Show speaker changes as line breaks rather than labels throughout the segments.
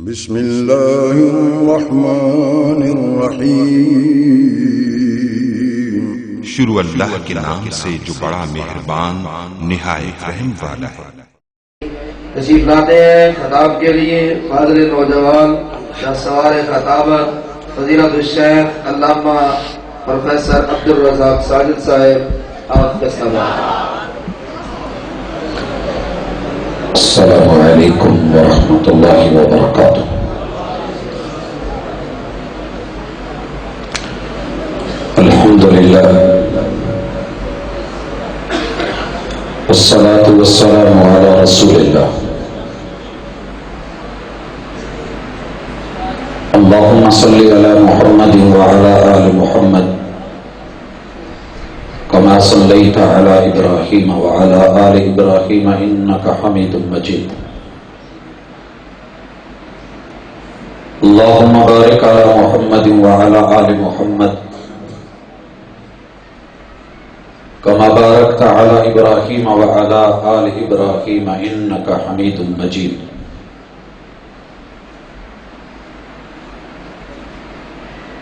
بسم اللہ الرحمن الرحیم۔
شروع اللہ کے نام سے جو بڑا مہربان نہایت رحم والا ہے۔
تشریف لاتے ہیں خطاب کے لیے فاضل نوجوان شاہسوار خطابت فضیلت الشیخ علامہ پروفیسر عبدالرزاق ساجد صاحب آپ کا سلام۔
السلام علیکم ورحمۃ اللہ وبرکاتہ۔ الحمد للہ والصلاة والسلام علی رسول اللہ۔ اللہم صلی علی محمد وعلی آل محمد كما صليت على إبراهيم وعلى آل إبراهيم إنك حميد مجيد۔ اللهم بارك على محمد وعلى آل محمد كما باركت على إبراهيم وعلى آل إبراهيم إنك حميد مجيد۔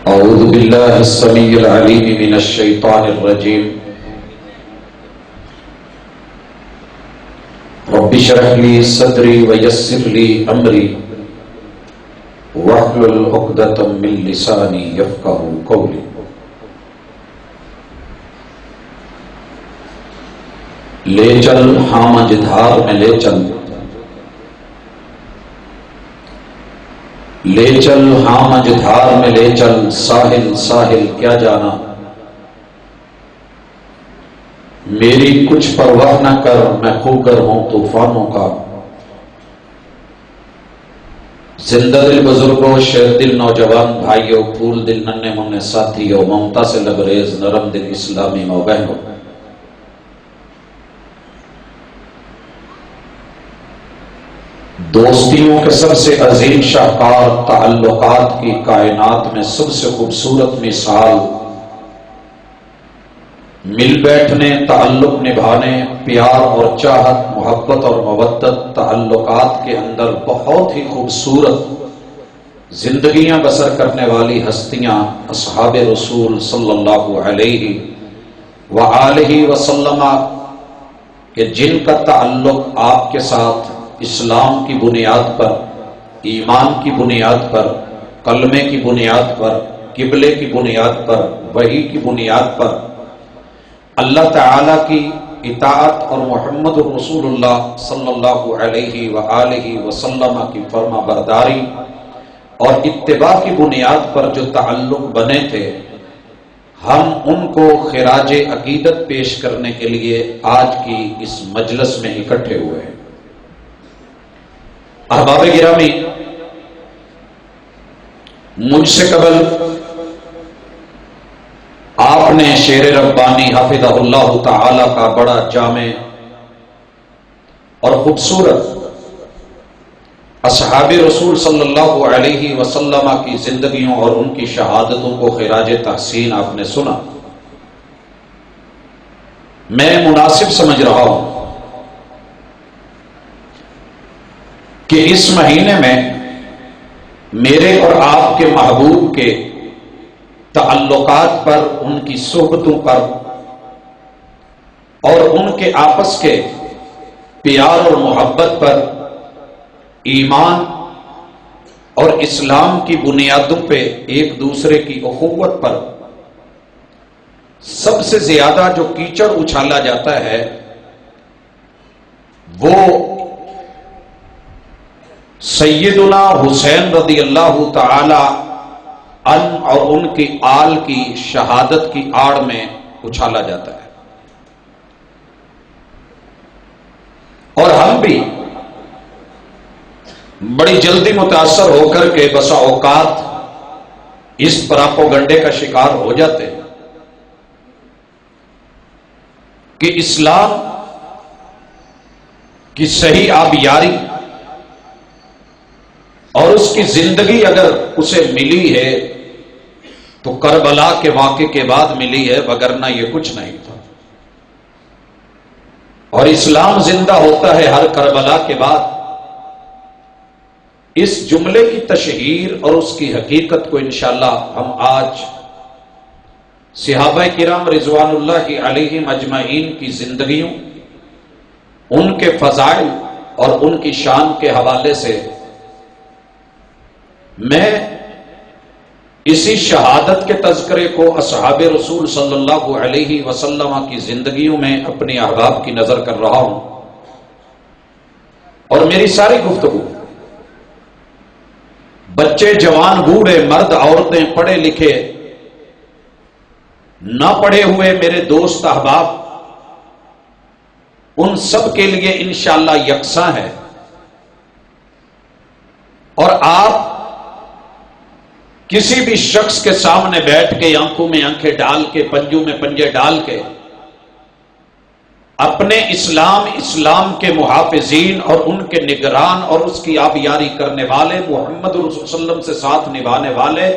أعوذ بالله السميع العليم من الشيطان الرجيم۔ رب اشرح لي صدري ويسر لي أمري واحلل عقدة من لساني يفقهوا قولي۔ لے چل ہاں مجھدھار میں لے چل، لے چل ہاں مجھدھار میں لے چل، ساحل ساحل کیا جانا، میری کچھ پرواہ نہ کر، میں خوگر ہوں طوفانوں کا۔ زندہ دل بزرگوں، شیر دل نوجوان بھائیوں، پھول دل ننھے منھے ساتھیوں، ممتا سے لبریز نرم دل اسلامی ماں بہنوں، دوستیوں کے سب سے عظیم شاہکار، تعلقات کی کائنات میں سب سے خوبصورت مثال، مل بیٹھنے، تعلق نبھانے، پیار اور چاہت، محبت اور مودت، تعلقات کے اندر بہت ہی خوبصورت زندگیاں بسر کرنے والی ہستیاں اصحاب رسول صلی اللہ علیہ وآلہ وسلم کہ جن کا تعلق آپ کے ساتھ اسلام کی بنیاد پر، ایمان کی بنیاد پر، کلمے کی بنیاد پر، قبلے کی بنیاد پر، وحی کی بنیاد پر، اللہ تعالی کی اطاعت اور محمد رسول اللہ صلی اللہ علیہ وآلہ وسلم کی فرما برداری اور اتباع کی بنیاد پر جو تعلق بنے تھے، ہم ان کو خراج عقیدت پیش کرنے کے لیے آج کی اس مجلس میں اکٹھے ہوئے ہیں۔ احباب گرامی، مجھ سے قبل آپ نے شیر ربانی حفظہ اللہ تعالی کا بڑا جامع اور خوبصورت اصحاب رسول صلی اللہ علیہ وسلم کی زندگیوں اور ان کی شہادتوں کو خراج تحسین آپ نے سنا۔ میں مناسب سمجھ رہا ہوں کہ اس مہینے میں میرے اور آپ کے محبوب کے تعلقات پر، ان کی صحبتوں پر اور ان کے آپس کے پیار اور محبت پر، ایمان اور اسلام کی بنیادوں پہ ایک دوسرے کی اخوت پر سب سے زیادہ جو کیچڑ اچھالا جاتا ہے وہ سیدنا حسین رضی اللہ تعالی عنہ اور ان کی آل کی شہادت کی آڑ میں اچھالا جاتا ہے۔ اور ہم بھی بڑی جلدی متاثر ہو کر کے بسا اوقات اس پراپوگنڈے کا شکار ہو جاتے ہیں کہ اسلام کی صحیح آبیاری اور اس کی زندگی اگر اسے ملی ہے تو کربلا کے واقعے کے بعد ملی ہے، وگرنہ یہ کچھ نہیں تھا۔ اور اسلام زندہ ہوتا ہے ہر کربلا کے بعد، اس جملے کی تشہیر اور اس کی حقیقت کو انشاءاللہ ہم آج صحابہ کرام رضوان اللہ علیہم اجمعین کی زندگیوں، ان کے فضائل اور ان کی شان کے حوالے سے میں اسی شہادت کے تذکرے کو اصحاب رسول صلی اللہ علیہ وسلم کی زندگیوں میں اپنے احباب کی نظر کر رہا ہوں، اور میری ساری گفتگو بچے، جوان، بوڑھے، مرد، عورتیں، پڑھے لکھے، نہ پڑھے ہوئے میرے دوست احباب، ان سب کے لیے انشاءاللہ یکساں ہے۔ اور آپ کسی بھی شخص کے سامنے بیٹھ کے آنکھوں میں آنکھیں ڈال کے پنجوں میں پنجے ڈال کے اپنے اسلام کے محافظین اور ان کے نگران اور اس کی آبیاری کرنے والے، محمد رسول صلی اللہ علیہ وسلم سے ساتھ نبھانے والے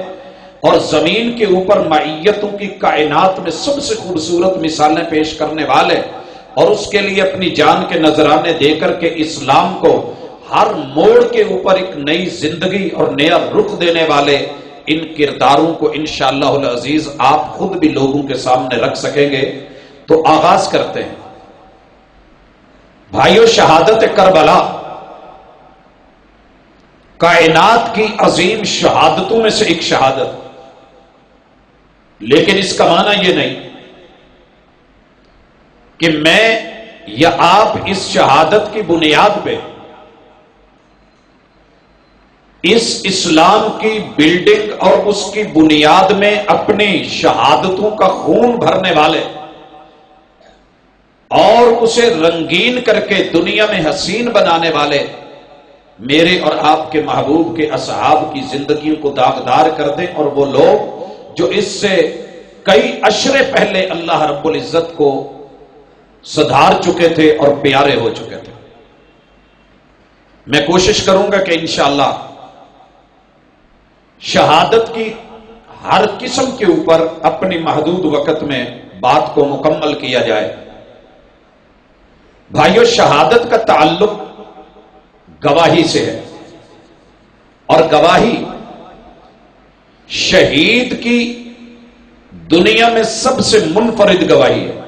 اور زمین کے اوپر معیتوں کی کائنات میں سب سے خوبصورت مثالیں پیش کرنے والے اور اس کے لیے اپنی جان کے نذرانے دے کر کے اسلام کو ہر موڑ کے اوپر ایک نئی زندگی اور نیا رخ دینے والے ان کرداروں کو انشاءاللہ العزیز آپ خود بھی لوگوں کے سامنے رکھ سکیں گے۔ تو آغاز کرتے ہیں۔ بھائیو، شہادت کربلا کائنات کی عظیم شہادتوں میں سے ایک شہادت، لیکن اس کا معنی یہ نہیں کہ میں یا آپ اس شہادت کی بنیاد پہ اس اسلام کی بلڈنگ اور اس کی بنیاد میں اپنی شہادتوں کا خون بھرنے والے اور اسے رنگین کر کے دنیا میں حسین بنانے والے میرے اور آپ کے محبوب کے اصحاب کی زندگیوں کو داغدار کر دیں، اور وہ لوگ جو اس سے کئی عشرے پہلے اللہ رب العزت کو سدھار چکے تھے اور پیارے ہو چکے تھے۔ میں کوشش کروں گا کہ انشاءاللہ شہادت کی ہر قسم کے اوپر اپنی محدود وقت میں بات کو مکمل کیا جائے۔ بھائیو، شہادت کا تعلق گواہی سے ہے، اور گواہی شہید کی دنیا میں سب سے منفرد گواہی ہے۔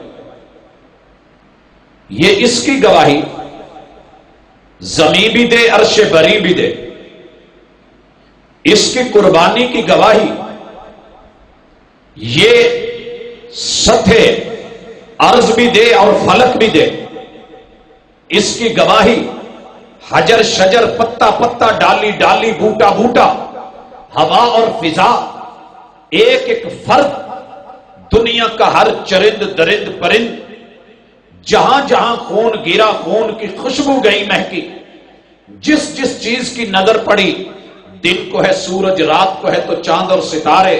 یہ اس کی گواہی زمین بھی دے، عرش بری بھی دے، اس کی قربانی کی گواہی یہ سطح عرض بھی دے اور فلک بھی دے، اس کی گواہی حجر شجر، پتا پتا، ڈالی ڈالی، بوٹا بوٹا، ہوا اور فضا، ایک ایک فرد، دنیا کا ہر چرند درند پرند، جہاں جہاں خون گرا، خون کی خوشبو گئی مہکی، جس جس چیز کی نظر پڑی، دن کو ہے سورج، رات کو ہے تو چاند اور ستارے،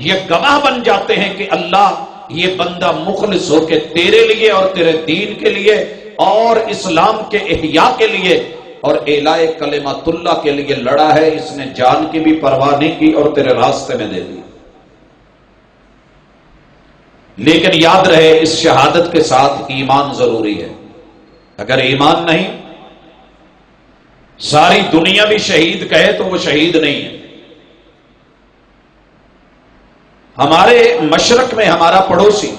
یہ گواہ بن جاتے ہیں کہ اللہ یہ بندہ مخلص ہو کے تیرے لیے اور تیرے دین کے لیے اور اسلام کے احیاء کے لیے اور اعلاء کلمۃ اللہ کے لیے لڑا ہے، اس نے جان کی بھی پرواہ نہیں کی اور تیرے راستے میں دے دی۔ لیکن یاد رہے، اس شہادت کے ساتھ ایمان ضروری ہے۔ اگر ایمان نہیں، ساری دنیا بھی شہید کہے تو وہ شہید نہیں ہے۔ ہمارے مشرق میں ہمارا پڑوسی،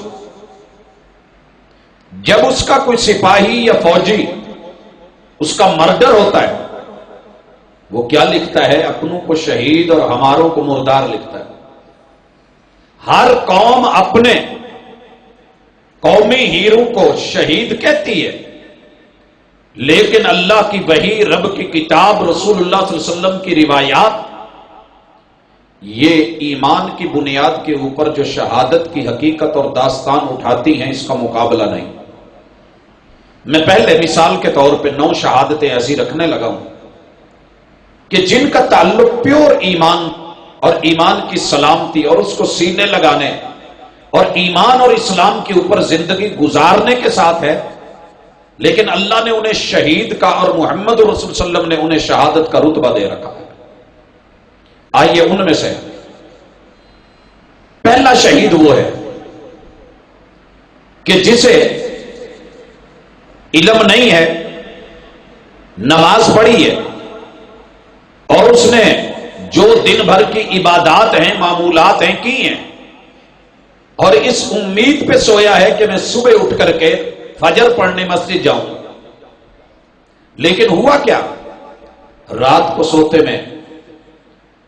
جب اس کا کوئی سپاہی یا فوجی اس کا مرڈر ہوتا ہے، وہ کیا لکھتا ہے؟ اپنوں کو شہید اور ہماروں کو مردار لکھتا ہے۔ ہر قوم اپنے قومی ہیرو کو شہید کہتی ہے، لیکن اللہ کی وحی، رب کی کتاب، رسول اللہ صلی اللہ علیہ وسلم کی روایات، یہ ایمان کی بنیاد کے اوپر جو شہادت کی حقیقت اور داستان اٹھاتی ہیں، اس کا مقابلہ نہیں۔ میں پہلے مثال کے طور پہ 9 شہادتیں ایسی رکھنے لگا ہوں کہ جن کا تعلق پیور ایمان اور ایمان کی سلامتی اور اس کو سینے لگانے اور ایمان اور اسلام کے اوپر زندگی گزارنے کے ساتھ ہے، لیکن اللہ نے انہیں شہید کا اور محمد رسول صلی اللہ علیہ وسلم نے انہیں شہادت کا رتبہ دے رکھا ہے۔ آئیے ان میں سے پہلا شہید وہ ہے کہ جسے علم نہیں ہے، نماز پڑھی ہے، اور اس نے جو دن بھر کی عبادات ہیں، معمولات ہیں، کی ہیں، اور اس امید پہ سویا ہے کہ میں صبح اٹھ کر کے فجر پڑھنے مسجد جاؤں. لیکن ہوا کیا؟ رات کو سوتے میں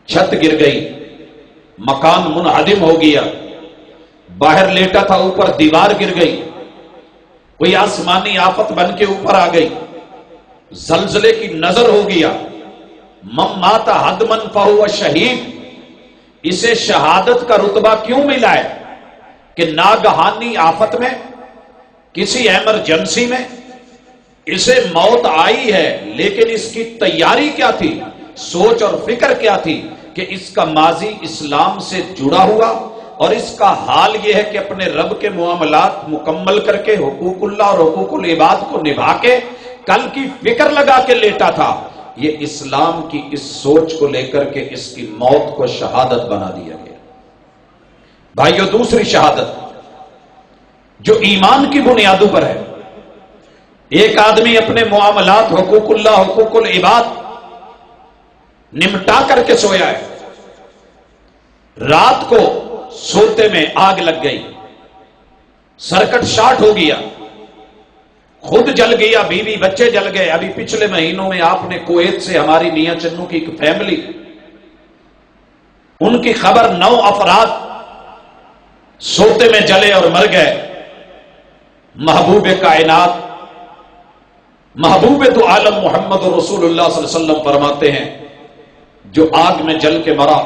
چھت گر گئی، مکان منہدم ہو گیا، باہر لیٹا تھا اوپر دیوار گر گئی، کوئی آسمانی آفت بن کے اوپر آ گئی، زلزلے کی نظر ہو گیا. من مات حدمن فہو شہید. اسے شہادت کا رتبہ کیوں ملا ہے؟ کہ ناگہانی آفت میں، کسی ایمرجنسی میں اسے موت آئی ہے، لیکن اس کی تیاری کیا تھی، سوچ اور فکر کیا تھی کہ اس کا ماضی اسلام سے جڑا ہوا، اور اس کا حال یہ ہے کہ اپنے رب کے معاملات مکمل کر کے حقوق اللہ اور حقوق العباد کو نبھا کے کل کی فکر لگا کے لیٹا تھا. یہ اسلام کی اس سوچ کو لے کر کے اس کی موت کو شہادت بنا دیا گیا. بھائیو، دوسری شہادت جو ایمان کی بنیادوں پر ہے، ایک آدمی اپنے معاملات، حقوق اللہ، حقوق العباد نمٹا کر کے سویا ہے، رات کو سوتے میں آگ لگ گئی، سرکٹ شارٹ ہو گیا، خود جل گیا، بیوی بچے جل گئے. ابھی پچھلے مہینوں میں آپ نے کویت سے ہماری میاں چنو کی ایک فیملی، ان کی خبر 9 افراد سوتے میں جلے اور مر گئے. محبوب کائنات، محبوب دو عالم محمد رسول اللہ صلی اللہ علیہ وسلم فرماتے ہیں، جو آگ میں جل کے مرا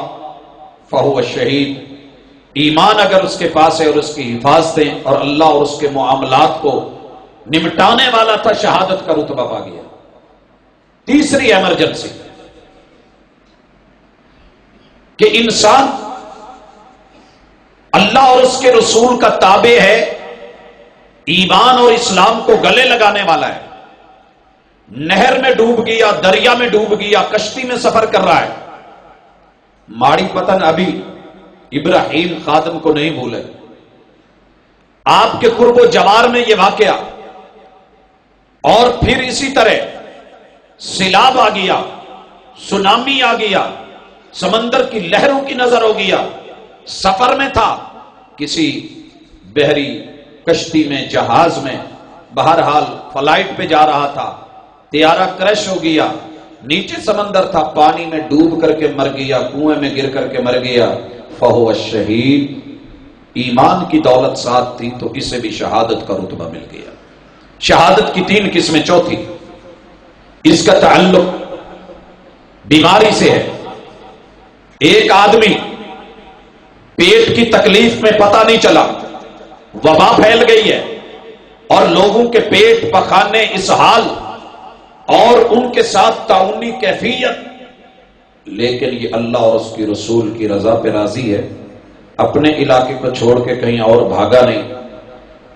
فہو شہید. ایمان اگر اس کے پاس ہے اور اس کی حفاظتیں اور اللہ اور اس کے معاملات کو نمٹانے والا تھا، شہادت کا رتبہ پا گیا. تیسری ایمرجنسی کہ انسان اللہ اور اس کے رسول کا تابع ہے، ایمان اور اسلام کو گلے لگانے والا ہے، نہر میں ڈوب گیا، دریا میں ڈوب گیا، کشتی میں سفر کر رہا ہے. ماڑی پتن ابھی ابراہیم خادم کو نہیں بھولے. آپ کے قرب و جوار میں یہ واقعہ، اور پھر اسی طرح سیلاب آ گیا، سونامی آ گیا، سمندر کی لہروں کی نظر ہو گیا. سفر میں تھا، کسی بحری کشتی میں، جہاز میں، بہرحال فلائٹ پہ جا رہا تھا، طیارہ کرش ہو گیا، نیچے سمندر تھا، پانی میں ڈوب کر کے مر گیا، کنویں میں گر کر کے مر گیا. فہو شہید. ایمان کی دولت ساتھ تھی تو اسے بھی شہادت کا رتبہ مل گیا. شہادت کی 3 قسمیں. چوتھی، اس کا تعلق بیماری سے ہے. ایک آدمی پیٹ کی تکلیف میں پتہ نہیں چلا، وبا پھیل گئی ہے، اور لوگوں کے پیٹ، پخانے، اسہال اور ان کے ساتھ تعاونی کیفیت، لیکن یہ اللہ اور اس کی رسول کی رضا پہ راضی ہے، اپنے علاقے کو چھوڑ کے کہیں اور بھاگا نہیں،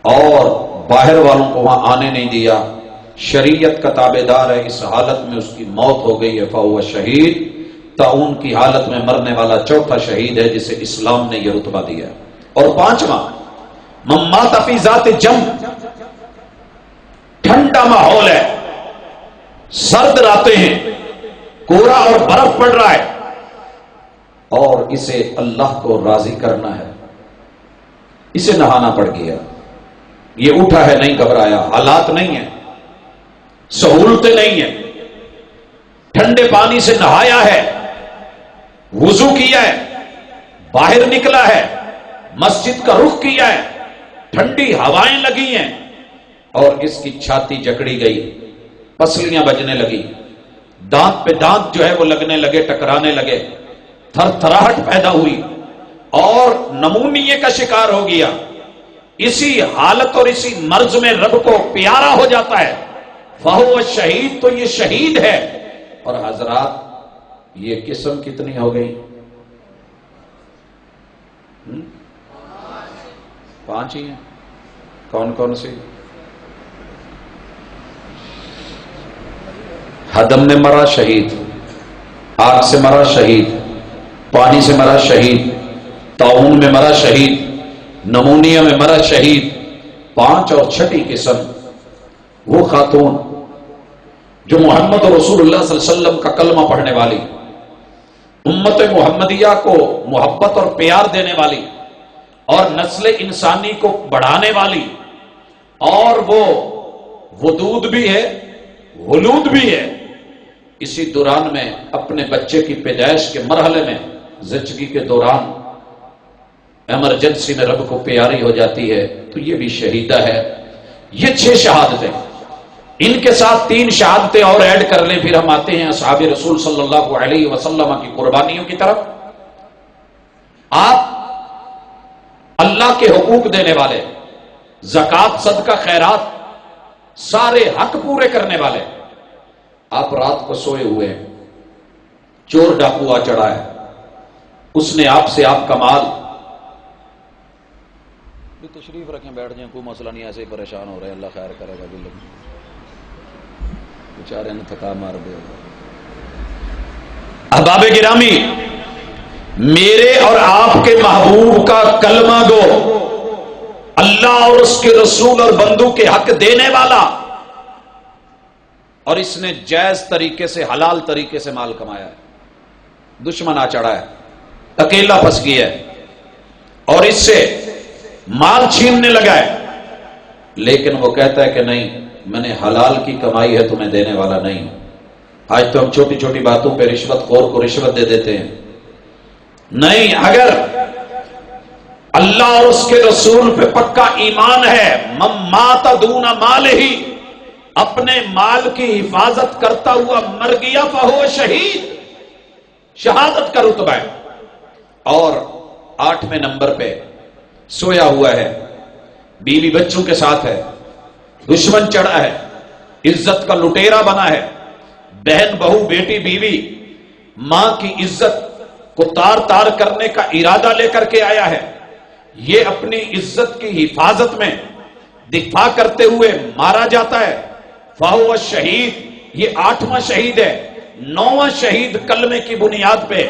اور باہر والوں کو وہاں آنے نہیں دیا، شریعت کا تابع دار ہے. اس حالت میں اس کی موت ہو گئی ہے. فہو شہید. تعاون کی حالت میں مرنے والا چوتھا شہید ہے جسے اسلام نے یہ رتبہ دیا. اور 5واں، من مات فی ذات جنب. ٹھنڈا ماحول ہے، سرد راتیں ہیں، کوڑا اور برف پڑ رہا ہے، اور اسے اللہ کو راضی کرنا ہے، اسے نہانا پڑ گیا. یہ اٹھا ہے، نہیں گھبرایا، حالات نہیں ہیں، سہولتیں نہیں ہیں، ٹھنڈے پانی سے نہایا ہے، وضو کیا ہے، باہر نکلا ہے، مسجد کا رخ کیا ہے، ٹھنڈی ہوائیں لگی ہیں، اور اس کی چھاتی جکڑی گئی، پسلیاں بجنے لگی، دانت پہ دانت جو ہے وہ لگنے لگے، ٹکرانے لگے، تھر تھراہٹ پیدا ہوئی، اور نمونیے کا شکار ہو گیا. اسی حالت اور اسی مرض میں رب کو پیارا ہو جاتا ہے. فہو شہید. تو یہ شہید ہے. اور حضرات، یہ قسم کتنی ہو گئی؟ 5 ہی ہیں. کون کون سی؟ حدم میں مرا شہید، آگ سے مرا شہید، پانی سے مرا شہید، طاعون میں مرا شہید، نمونیا میں مرا شہید. 5 اور چھٹی قسم وہ خاتون جو محمد رسول اللہ صلی اللہ علیہ وسلم کا کلمہ پڑھنے والی، امت محمدیہ کو محبت اور پیار دینے والی اور نسل انسانی کو بڑھانے والی، اور وہ ودود بھی ہے، ولود بھی ہے۔ اسی دوران میں اپنے بچے کی پیدائش کے مرحلے میں زچگی کے دوران ایمرجنسی میں رب کو پیاری ہو جاتی ہے، تو یہ بھی شہیدہ ہے۔ یہ 6 شہادتیں، ان کے ساتھ 3 شہادتیں اور ایڈ کر لیں، پھر ہم آتے ہیں اصحاب رسول صلی اللہ علیہ وسلم کی قربانیوں کی طرف۔ آپ اللہ کے حقوق دینے والے، زکوٰۃ، صدقہ، خیرات، سارے حق پورے کرنے والے۔ آپ رات کو سوئے ہوئے ہیں، چور ڈاکو آ چڑھا ہے، اس نے آپ سے آپ کا مال، بھی تشریف رکھیں، بیٹھ جائیں، کوئی مسئلہ نہیں، ایسے ہی پریشان ہو رہے ہیں، اللہ خیر کرے گا، بیچارے نے تھکا مار دے۔ احباب گرامی، میرے اور آپ کے محبوب کا کلمہ گو، اللہ اور اس کے رسول اور بندوں کے حق دینے والا، اور اس نے جائز طریقے سے، حلال طریقے سے مال کمایا ہے، دشمن آ چڑھا ہے، اکیلا پھنس گیا ہے اور اس سے مال چھیننے لگا ہے، لیکن وہ کہتا ہے کہ نہیں، میں نے حلال کی کمائی ہے، تمہیں دینے والا نہیں ہوں۔ آج تو ہم چھوٹی چھوٹی باتوں پہ رشوت خور کو رشوت دے دیتے ہیں۔ نہیں، اگر اللہ اور اس کے رسول پہ پکا ایمان ہے، من مات دون مالہ، اپنے مال کی حفاظت کرتا ہوا مر گیا، فہو شہید، شہادت کا رتبہ ہے۔ اور 8ویں نمبر پہ سویا ہوا ہے، بیوی بچوں کے ساتھ ہے، دشمن چڑھا ہے، عزت کا لٹیرا بنا ہے، بہن، بہو، بیٹی، بیوی، ماں کی عزت کو تار تار کرنے کا ارادہ لے کر کے آیا ہے، یہ اپنی عزت کی حفاظت میں دفاع کرتے ہوئے مارا جاتا ہے، فہو شہید، یہ 8واں شہید ہے۔ 9واں شہید کلمے کی بنیاد پہ،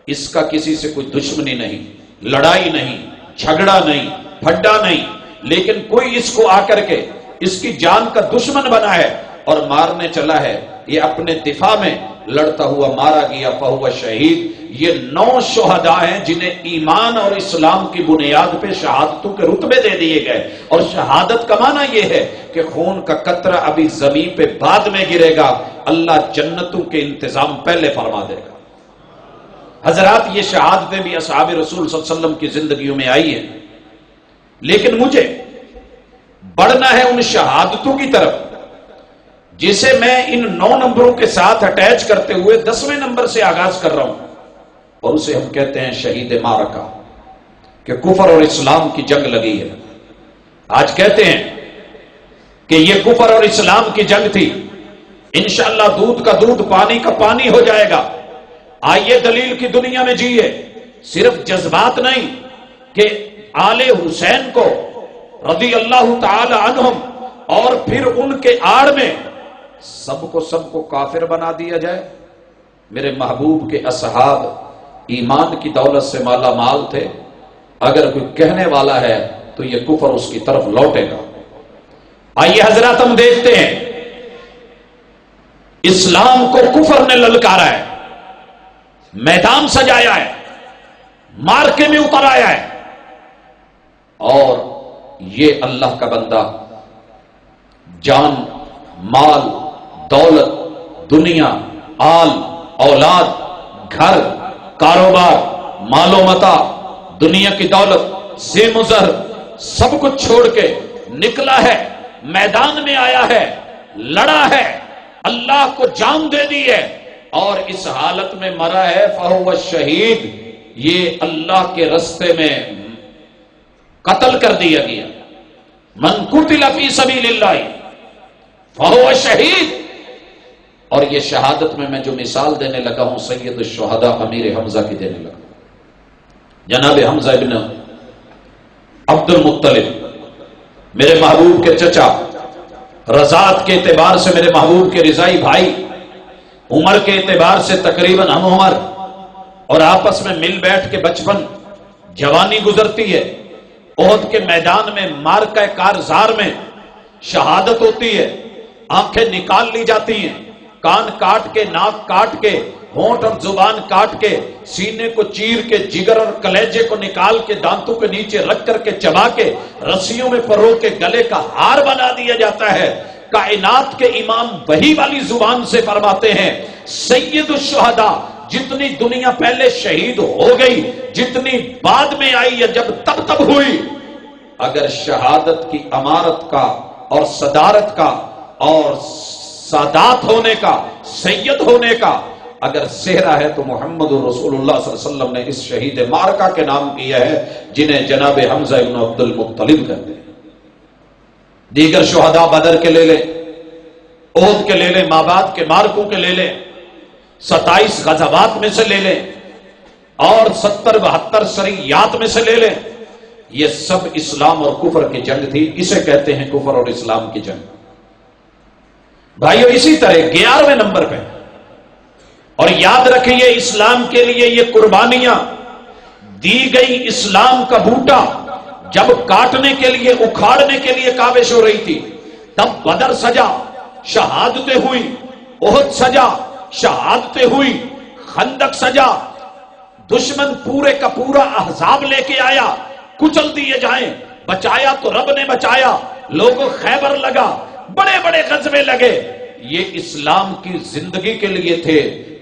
اس کا کسی سے کوئی دشمنی نہیں، لڑائی نہیں، جھگڑا نہیں، پھڈا نہیں، لیکن کوئی اس کو آ کر کے اس کی جان کا دشمن بنا ہے اور مارنے چلا ہے، یہ اپنے دفاع میں لڑتا ہوا مارا گیا، فہو شہید۔ یہ 9 شہداء ہیں جنہیں ایمان اور اسلام کی بنیاد پہ شہادتوں کے رتبے دے دیے گئے، اور شہادت کا معنی یہ ہے کہ خون کا قطرہ ابھی زمین پہ بعد میں گرے گا، اللہ جنتوں کے انتظام پہلے فرما دے گا۔ حضرات، یہ شہادتیں بھی اصحاب رسول صلی اللہ علیہ وسلم کی زندگیوں میں آئی ہیں، لیکن مجھے بڑھنا ہے ان شہادتوں کی طرف جسے میں ان 9 نمبروں کے ساتھ اٹیچ کرتے ہوئے 10ویں نمبر سے آغاز کر رہا ہوں، اور اسے ہم کہتے ہیں شہید معرکہ، کہ کفر اور اسلام کی جنگ لگی ہے۔ آج کہتے ہیں کہ یہ کفر اور اسلام کی جنگ تھی، انشاءاللہ دودھ کا دودھ، پانی کا پانی ہو جائے گا۔ آئیے دلیل کی دنیا میں جیے، صرف جذبات نہیں کہ آل حسین کو رضی اللہ تعالی عنہم اور پھر ان کے آڑ میں سب کو کافر بنا دیا جائے۔ میرے محبوب کے اصحاب ایمان کی دولت سے مالا مال تھے، اگر کوئی کہنے والا ہے تو یہ کفر اس کی طرف لوٹے گا۔ آئیے حضرات، ہم دیکھتے ہیں اسلام کو کفر نے للکارا ہے، میدان سجایا ہے، مارکے میں اتر آیا ہے، اور یہ اللہ کا بندہ جان، مال، دولت، دنیا، آل، اولاد، گھر، کاروبار، مال و متاع، دنیا کی دولت، زیم و زر، سب کچھ چھوڑ کے نکلا ہے، میدان میں آیا ہے، لڑا ہے، اللہ کو جان دے دی ہے، اور اس حالت میں مرا ہے، فہو شہید، یہ اللہ کے رستے میں قتل کر دیا گیا۔ من قتل فی سبیل اللہ فہو شہید۔ اور یہ شہادت میں جو مثال دینے لگا ہوں، سید الشہداء امیر حمزہ کی دینے لگا، جناب حمزہ ابن عبد المطلب، میرے محبوب کے چچا، رضاعت کے اعتبار سے میرے محبوب کے رضائی بھائی، عمر کے اعتبار سے تقریباً ہم عمر، اور آپس میں مل بیٹھ کے بچپن، جوانی گزرتی ہے۔ احد کے میدان میں، مارکہ کارزار میں شہادت ہوتی ہے، آنکھیں نکال لی جاتی ہیں، کان کاٹ کے، ناک کاٹ کے، ہونٹ اور زبان کاٹ کے، سینے کو چیر کے، جگر اور کلیجے کو نکال کے دانتوں کے نیچے رکھ کر کے چبا کے رسیوں میں پرو کے گلے کا ہار بنا دیا جاتا ہے۔ کائنات کے امام وحی والی زبان سے فرماتے ہیں سید الشہداء، جتنی دنیا پہلے شہید ہو گئی، جتنی بعد میں آئی ہے، جب تب ہوئی، اگر شہادت کی امارت کا اور صدارت کا اور سادات ہونے کا، سید ہونے کا اگر صحرا ہے تو محمد رسول اللہ صلی اللہ علیہ وسلم نے اس شہید معرکہ کے نام کیا ہے، جنہیں جناب حمزہ بن عبد المطلب کہتے ہیں۔ دیگر شہداء بدر کے لے لیں، احد کے لے لیں، مابعد کے مارکوں کے لے لیں، 27 غزوات میں سے لے لیں اور 70-72 سریات میں سے لے لیں، یہ سب اسلام اور کفر کی جنگ تھی۔ اسے کہتے ہیں کفر اور اسلام کی جنگ۔ بھائیو اسی طرح 11ویں نمبر پہ، اور یاد رکھیے اسلام کے لیے یہ قربانیاں دی گئی، اسلام کا بوٹا جب کاٹنے کے لیے، اکھاڑنے کے لیے کاوش ہو رہی تھی، تب بدر سجا، شہادتیں ہوئی، احد سجا، شہادتیں ہوئی، خندق سجا، دشمن پورے کا پورا احزاب لے کے آیا، کچل دیے جائیں، بچایا تو رب نے بچایا، لوگوں خیبر لگا، بڑے بڑے غزوے لگے، یہ اسلام کی زندگی کے لیے تھے۔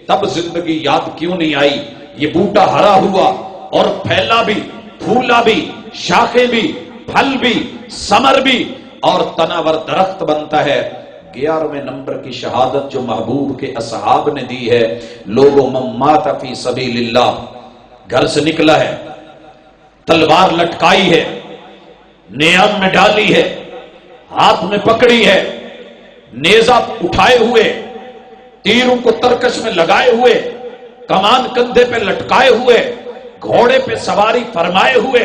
تب زندگی یاد کیوں نہیں آئی؟ یہ بوٹا ہرا ہوا اور پھیلا بھی، پھولا بھی، شاخیں بھی، پھل بھی، ثمر بھی اور تناور درخت بنتا ہے۔ 11ویں نمبر کی شہادت جو محبوب کے اصحاب نے دی ہے، لوگوں مات فی سبیل اللہ، گھر سے نکلا ہے، تلوار لٹکائی ہے، نیام میں ڈالی ہے، ہاتھ میں پکڑی ہے، نیزہ اٹھائے ہوئے، تیروں کو ترکش میں لگائے ہوئے، کمان کندھے پہ لٹکائے ہوئے، گھوڑے پہ سواری فرمائے ہوئے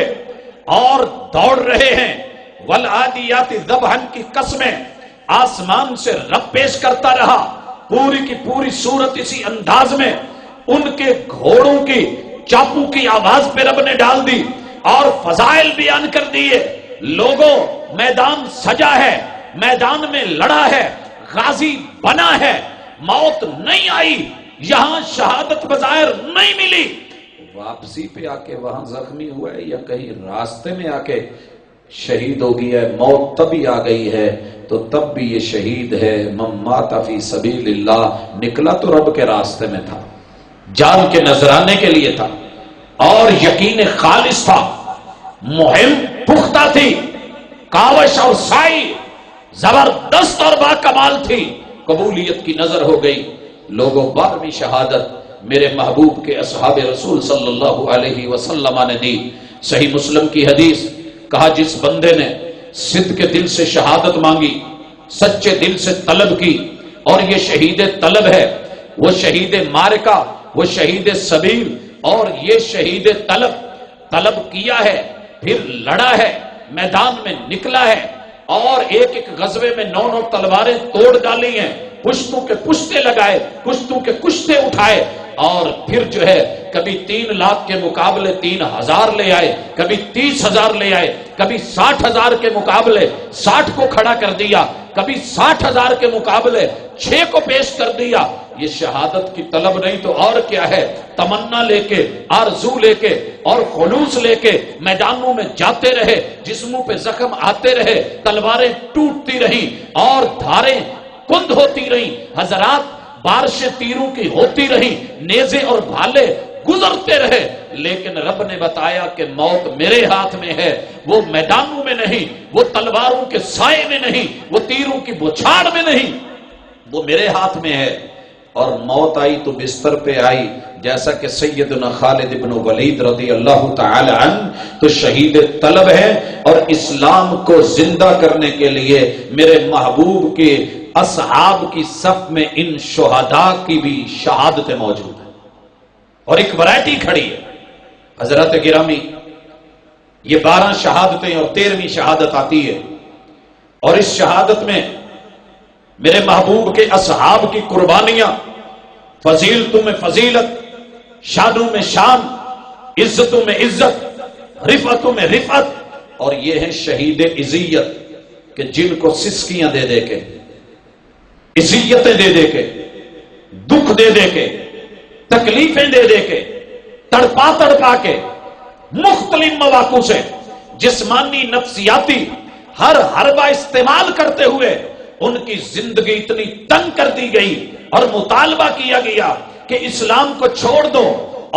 اور دوڑ رہے ہیں۔ والعادیات ذبحا کی قسمیں آسمان سے رب پیش کرتا رہا، پوری کی پوری صورت اسی انداز میں ان کے گھوڑوں کی چاپو کی آواز پہ رب نے ڈال دی اور فضائل بیان کر دیے۔ لوگوں میدان سجا ہے، میدان میں لڑا ہے، غازی بنا ہے، موت نہیں آئی، یہاں شہادت بظاہر نہیں ملی، واپسی پہ آ کے وہاں زخمی ہوا ہے یا کہیں راستے میں آ کے شہید ہو گیا ہے، موت تبھی آ گئی ہے تو تب بھی یہ شہید ہے۔ من مات فی سبیل اللہ، نکلا تو رب کے راستے میں تھا، جان کے نذرانے کے لیے تھا اور یقین خالص تھا، مہم پختہ تھی، کاوش اور سائی زبردست اور باکمال تھی، قبولیت کی نظر ہو گئی۔ لوگوں 12ویں شہادت میرے محبوب کے اصحاب رسول صلی اللہ علیہ وسلم نے دی۔ صحیح مسلم کی حدیث، کہا جس بندے نے صدق کے دل سے شہادت مانگی، سچے دل سے طلب کی، اور یہ شہید طلب ہے، وہ شہید معرکہ، وہ شہید سبیل، اور یہ شہید طلب کیا ہے، پھر لڑا ہے، میدان میں نکلا ہے اور ایک غزوے میں 9 تلواریں توڑ ڈالی ہیں، پشتوں کے پشتے لگائے، پشتوں کے کشتے اٹھائے، اور پھر جو ہے کبھی 3 لاکھ کے مقابلے 3000 لے آئے، کبھی 30,000 لے آئے، کبھی 60,000 کے مقابلے 60 کو کھڑا کر دیا، کبھی 60,000 کے مقابلے 6 کو پیش کر دیا۔ یہ شہادت کی طلب نہیں تو اور کیا ہے؟ تمنا لے کے، آرزو لے کے اور خلوص لے کے میدانوں میں جاتے رہے، جسموں پہ زخم آتے رہے، تلواریں ٹوٹتی رہیں اور دھاریں کند ہوتی رہیں، حضرات بارشیں تیروں کی ہوتی رہیں، نیزے اور بھالے گزرتے رہے، لیکن رب نے بتایا کہ موت میرے ہاتھ میں ہے، وہ میدانوں میں نہیں، وہ تلواروں کے سائے میں نہیں، وہ تیروں کی بوچھاڑ میں نہیں، وہ میرے ہاتھ میں ہے۔ اور موت آئی تو بستر پہ آئی، جیسا کہ سیدنا خالد بن ولید رضی اللہ تعالی عنہ تو شہید طلب ہے، اور اسلام کو زندہ کرنے کے لیے میرے محبوب کے اصحاب کی صف میں ان شہداء کی بھی شہادتیں موجود ہیں، اور ایک ورائٹی کھڑی ہے۔ حضرت گرامی، یہ 12 شہادتیں اور 13ویں شہادت آتی ہے، اور اس شہادت میں میرے محبوب کے اصحاب کی قربانیاں، فضیلتوں میں فضیلت، شانوں میں شان، عزتوں میں عزت، رفعتوں میں رفعت، اور یہ ہیں شہید عزیت کہ جن کو سسکیاں دے دے کے، عزیتیں دے دے کے، دکھ دے دے کے، تکلیفیں دے دے کے، تڑپا تڑپا کے، مختلف مواقع سے جسمانی نفسیاتی ہر حربہ استعمال کرتے ہوئے ان کی زندگی اتنی تنگ کر دی گئی اور مطالبہ کیا گیا کہ اسلام کو چھوڑ دو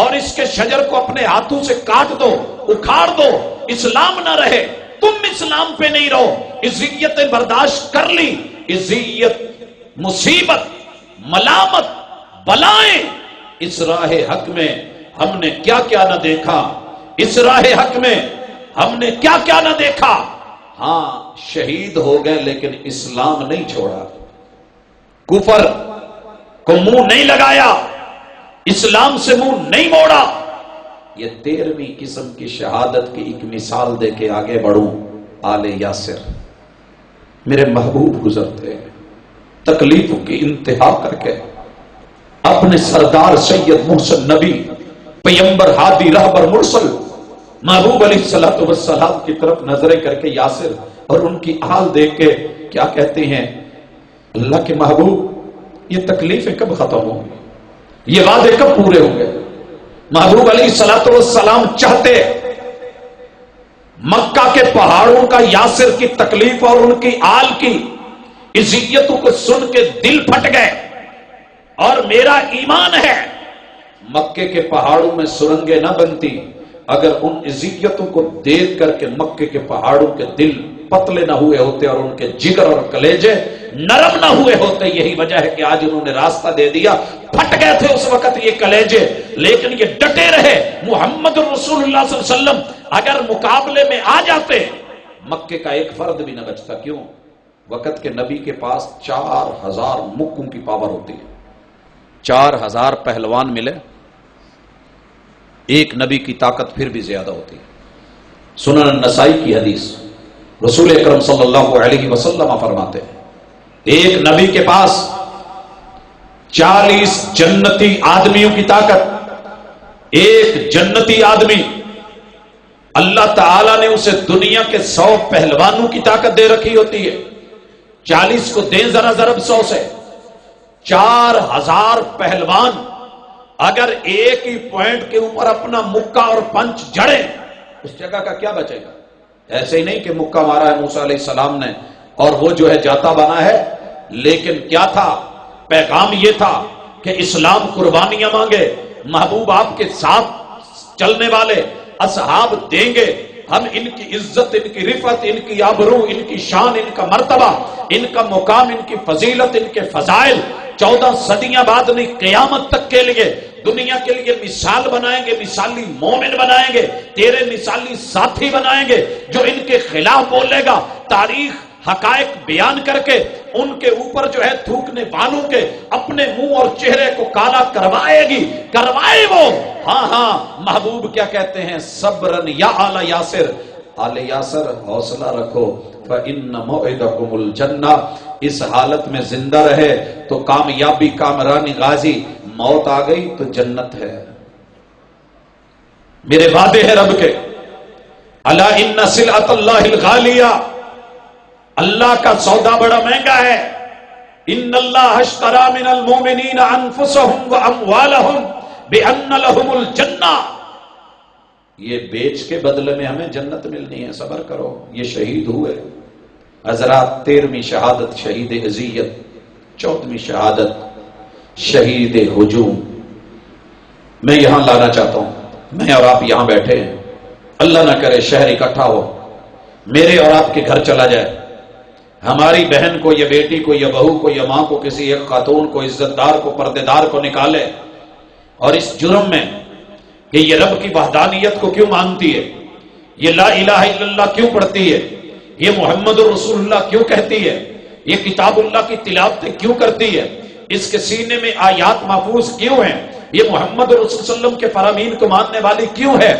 اور اس کے شجر کو اپنے ہاتھوں سے کاٹ دو، اکھاڑ دو، اسلام نہ رہے، تم اسلام پہ نہیں رہو۔ اذیتیں برداشت کر لی، اذیت، مصیبت، ملامت، بلائیں۔ اس راہ حق میں ہم نے کیا کیا نہ دیکھا، اس راہ حق میں ہم نے کیا کیا نہ دیکھا۔ ہاں شہید ہو گئے لیکن اسلام نہیں چھوڑا، کفر کو منہ نہیں لگایا، اسلام سے منہ نہیں موڑا۔ یہ 13ویں قسم کی شہادت کی ایک مثال دے کے آگے بڑھوں۔ آل یاسر، میرے محبوب گزرتے ہیں تکلیفوں کی انتہا کر کے، اپنے سردار سید محسن نبی، پیمبر، ہادی، رہبر، مرسل محبوب علیہ الصلوۃ والسلام کی طرف نظریں کر کے یاسر اور ان کی حال دیکھ کے کیا کہتے ہیں؟ اللہ کے محبوب، یہ تکلیفیں کب ختم ہوں گی؟ یہ وعدے کب پورے ہوں گے؟ محبوب علیہ الصلوۃ والسلام چاہتے مکہ کے پہاڑوں کا یاسر کی تکلیف اور ان کی آل کی اذیتوں کو سن کے دل پھٹ گئے، اور میرا ایمان ہے مکے کے پہاڑوں میں سرنگیں نہ بنتی اگر ان اذیتوں کو دیکھ کر کے مکے کے پہاڑوں کے دل پتلے نہ ہوئے ہوتے اور ان کے جگر اور کلیجے نرم نہ ہوئے ہوتے۔ یہی وجہ ہے کہ آج انہوں نے راستہ دے دیا، پھٹ گئے تھے اس وقت یہ کلیجے، لیکن یہ ڈٹے رہے۔ محمد رسول اللہ صلی اللہ علیہ وسلم اگر مقابلے میں آ جاتے مکے کا ایک فرد بھی نہ بچتا۔ کیوں؟ وقت کے نبی کے پاس 4000 مکوں کی پاور ہوتی ہے، 4000 پہلوان ملے، ایک نبی کی طاقت پھر بھی زیادہ ہوتی ہے۔ سنن النسائی کی حدیث، رسول اکرم صلی اللہ علیہ وسلم فرماتے ہیں ایک نبی کے پاس 40 جنتی آدمیوں کی طاقت۔ ایک جنتی آدمی، اللہ تعالیٰ نے اسے دنیا کے 100 پہلوانوں کی طاقت دے رکھی ہوتی ہے۔ 40 کو دیں ذرا ضرب 100 سے، 4000 پہلوان اگر ایک ہی پوائنٹ کے اوپر اپنا مکہ اور پنچ جڑے، اس جگہ کا کیا بچے گا؟ ایسے ہی نہیں کہ مکہ مارا ہے موسیٰ علیہ السلام نے اور وہ جو ہے جاتا بنا ہے، لیکن کیا تھا؟ پیغام یہ تھا کہ اسلام قربانیاں مانگے، محبوب آپ کے ساتھ چلنے والے اصحاب دیں گے، ہم ان کی عزت، ان کی رفعت، ان کی آبرو، ان کی شان، ان کا مرتبہ، ان کا مقام، ان کی فضیلت، ان کے فضائل 14 صدیاں بعد نہیں، قیامت تک کے لیے دنیا کے لیے مثال بنائیں گے، مثالی مومن بنائیں گے، تیرے مثالی ساتھی بنائیں گے۔ جو ان کے خلاف بولے گا، تاریخ حقائق بیان کر کے ان کے اوپر جو ہے تھوکنے والوں کے اپنے منہ اور چہرے کو کالا کروائے گی، کروائے وہ۔ ہاں ہاں، محبوب کیا کہتے ہیں؟ صبرن یا آل یاسر، آل یاسر حوصلہ رکھو، فإن موعدکم الجنہ۔ اس حالت میں زندہ رہے تو کامیابی، کامرانی، غازی، موت آ گئی تو جنت ہے۔ میرے وعدے ہیں رب کے، الا ان سلعۃ اللہ الغالیہ، اللہ کا سودا بڑا مہنگا ہے۔ ان اللہ اشتری من المؤمنین انفسهم واموالهم بان لهم الجنہ، یہ بیچ کے بدلے میں ہمیں جنت ملنی ہے، صبر کرو۔ یہ شہید ہوئے حضرات، 13ویں شہادت شہید اذیت، 14ویں شہادت شہید ہجوم۔ میں یہاں لانا چاہتا ہوں، میں اور آپ یہاں بیٹھے ہیں، اللہ نہ کرے شہر اکٹھا ہو، میرے اور آپ کے گھر چلا جائے، ہماری بہن کو یا بیٹی کو یا بہو کو یا ماں کو، کسی ایک خاتون کو، عزت دار کو، پردے دار کو نکالے، اور اس جرم میں کہ یہ رب کی وحدانیت کو کیوں مانتی ہے، یہ لا الہ الا اللہ کیوں پڑھتی ہے، یہ محمد رسول اللہ کیوں کہتی ہے، یہ کتاب اللہ کی تلاوتیں کیوں کرتی ہے، اس کے سینے میں آیات محفوظ کیوں ہیں، یہ محمد رسول صلی اللہ علیہ وسلم کے فرامین کو ماننے والی کیوں ہے،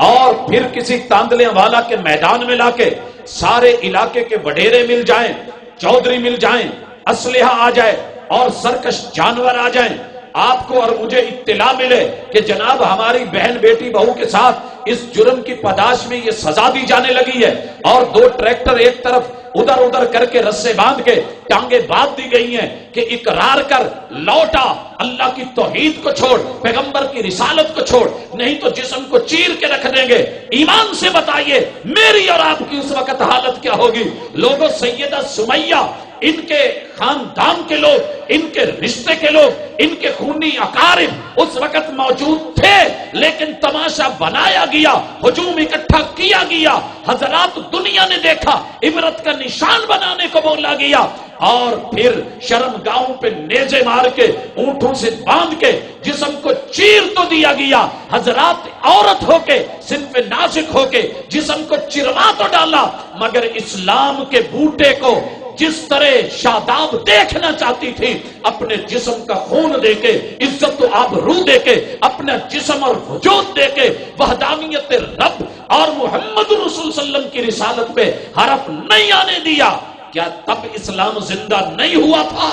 اور پھر کسی تاندلے والا کے میدان میں لا کے سارے علاقے کے وڈیرے مل جائیں، چودھری مل جائیں، اسلحہ آ جائے اور سرکش جانور آ جائیں، آپ کو اور مجھے اطلاع ملے کہ جناب ہماری بہن بیٹی بہو کے ساتھ اس جرم کی پاداش میں یہ سزا دی جانے لگی ہے، اور 2 ٹریکٹر ایک طرف ادھر ادھر کر کے رسے باندھ کے ٹانگیں باندھ دی گئی ہیں کہ اقرار کر، لوٹا، اللہ کی توحید کو چھوڑ، پیغمبر کی رسالت کو چھوڑ، نہیں تو جسم کو چیر کے رکھ دیں گے۔ ایمان سے بتائیے میری اور آپ کی اس وقت حالت کیا ہوگی؟ لوگوں، سیدہ سمیہ، ان کے خاندان کے لوگ، ان کے رشتے کے لوگ، ان کے خونی اقارب اس وقت موجود تھے، لیکن تماشا بنایا گیا، ہجوم اکٹھا کیا گیا، حضرات دنیا نے دیکھا، عبرت کا نشان بنانے کو بولا گیا، اور پھر شرم گاہوں پہ نیزے مار کے، اونٹوں سے باندھ کے جسم کو چیر تو دیا گیا، حضرات عورت ہو کے، صنف نازک ہو کے جسم کو چروا تو ڈالا، مگر اسلام کے بوٹے کو جس طرح شاداب دیکھنا چاہتی تھی، اپنے جسم کا خون دے کے، عزت و آبرو دے کے، اپنا جسم اور وجود دے کے وحدانیت رب اور محمد رسول صلی اللہ علیہ وسلم کی رسالت پہ حرف نہیں آنے دیا، کیا تب اسلام زندہ نہیں ہوا تھا؟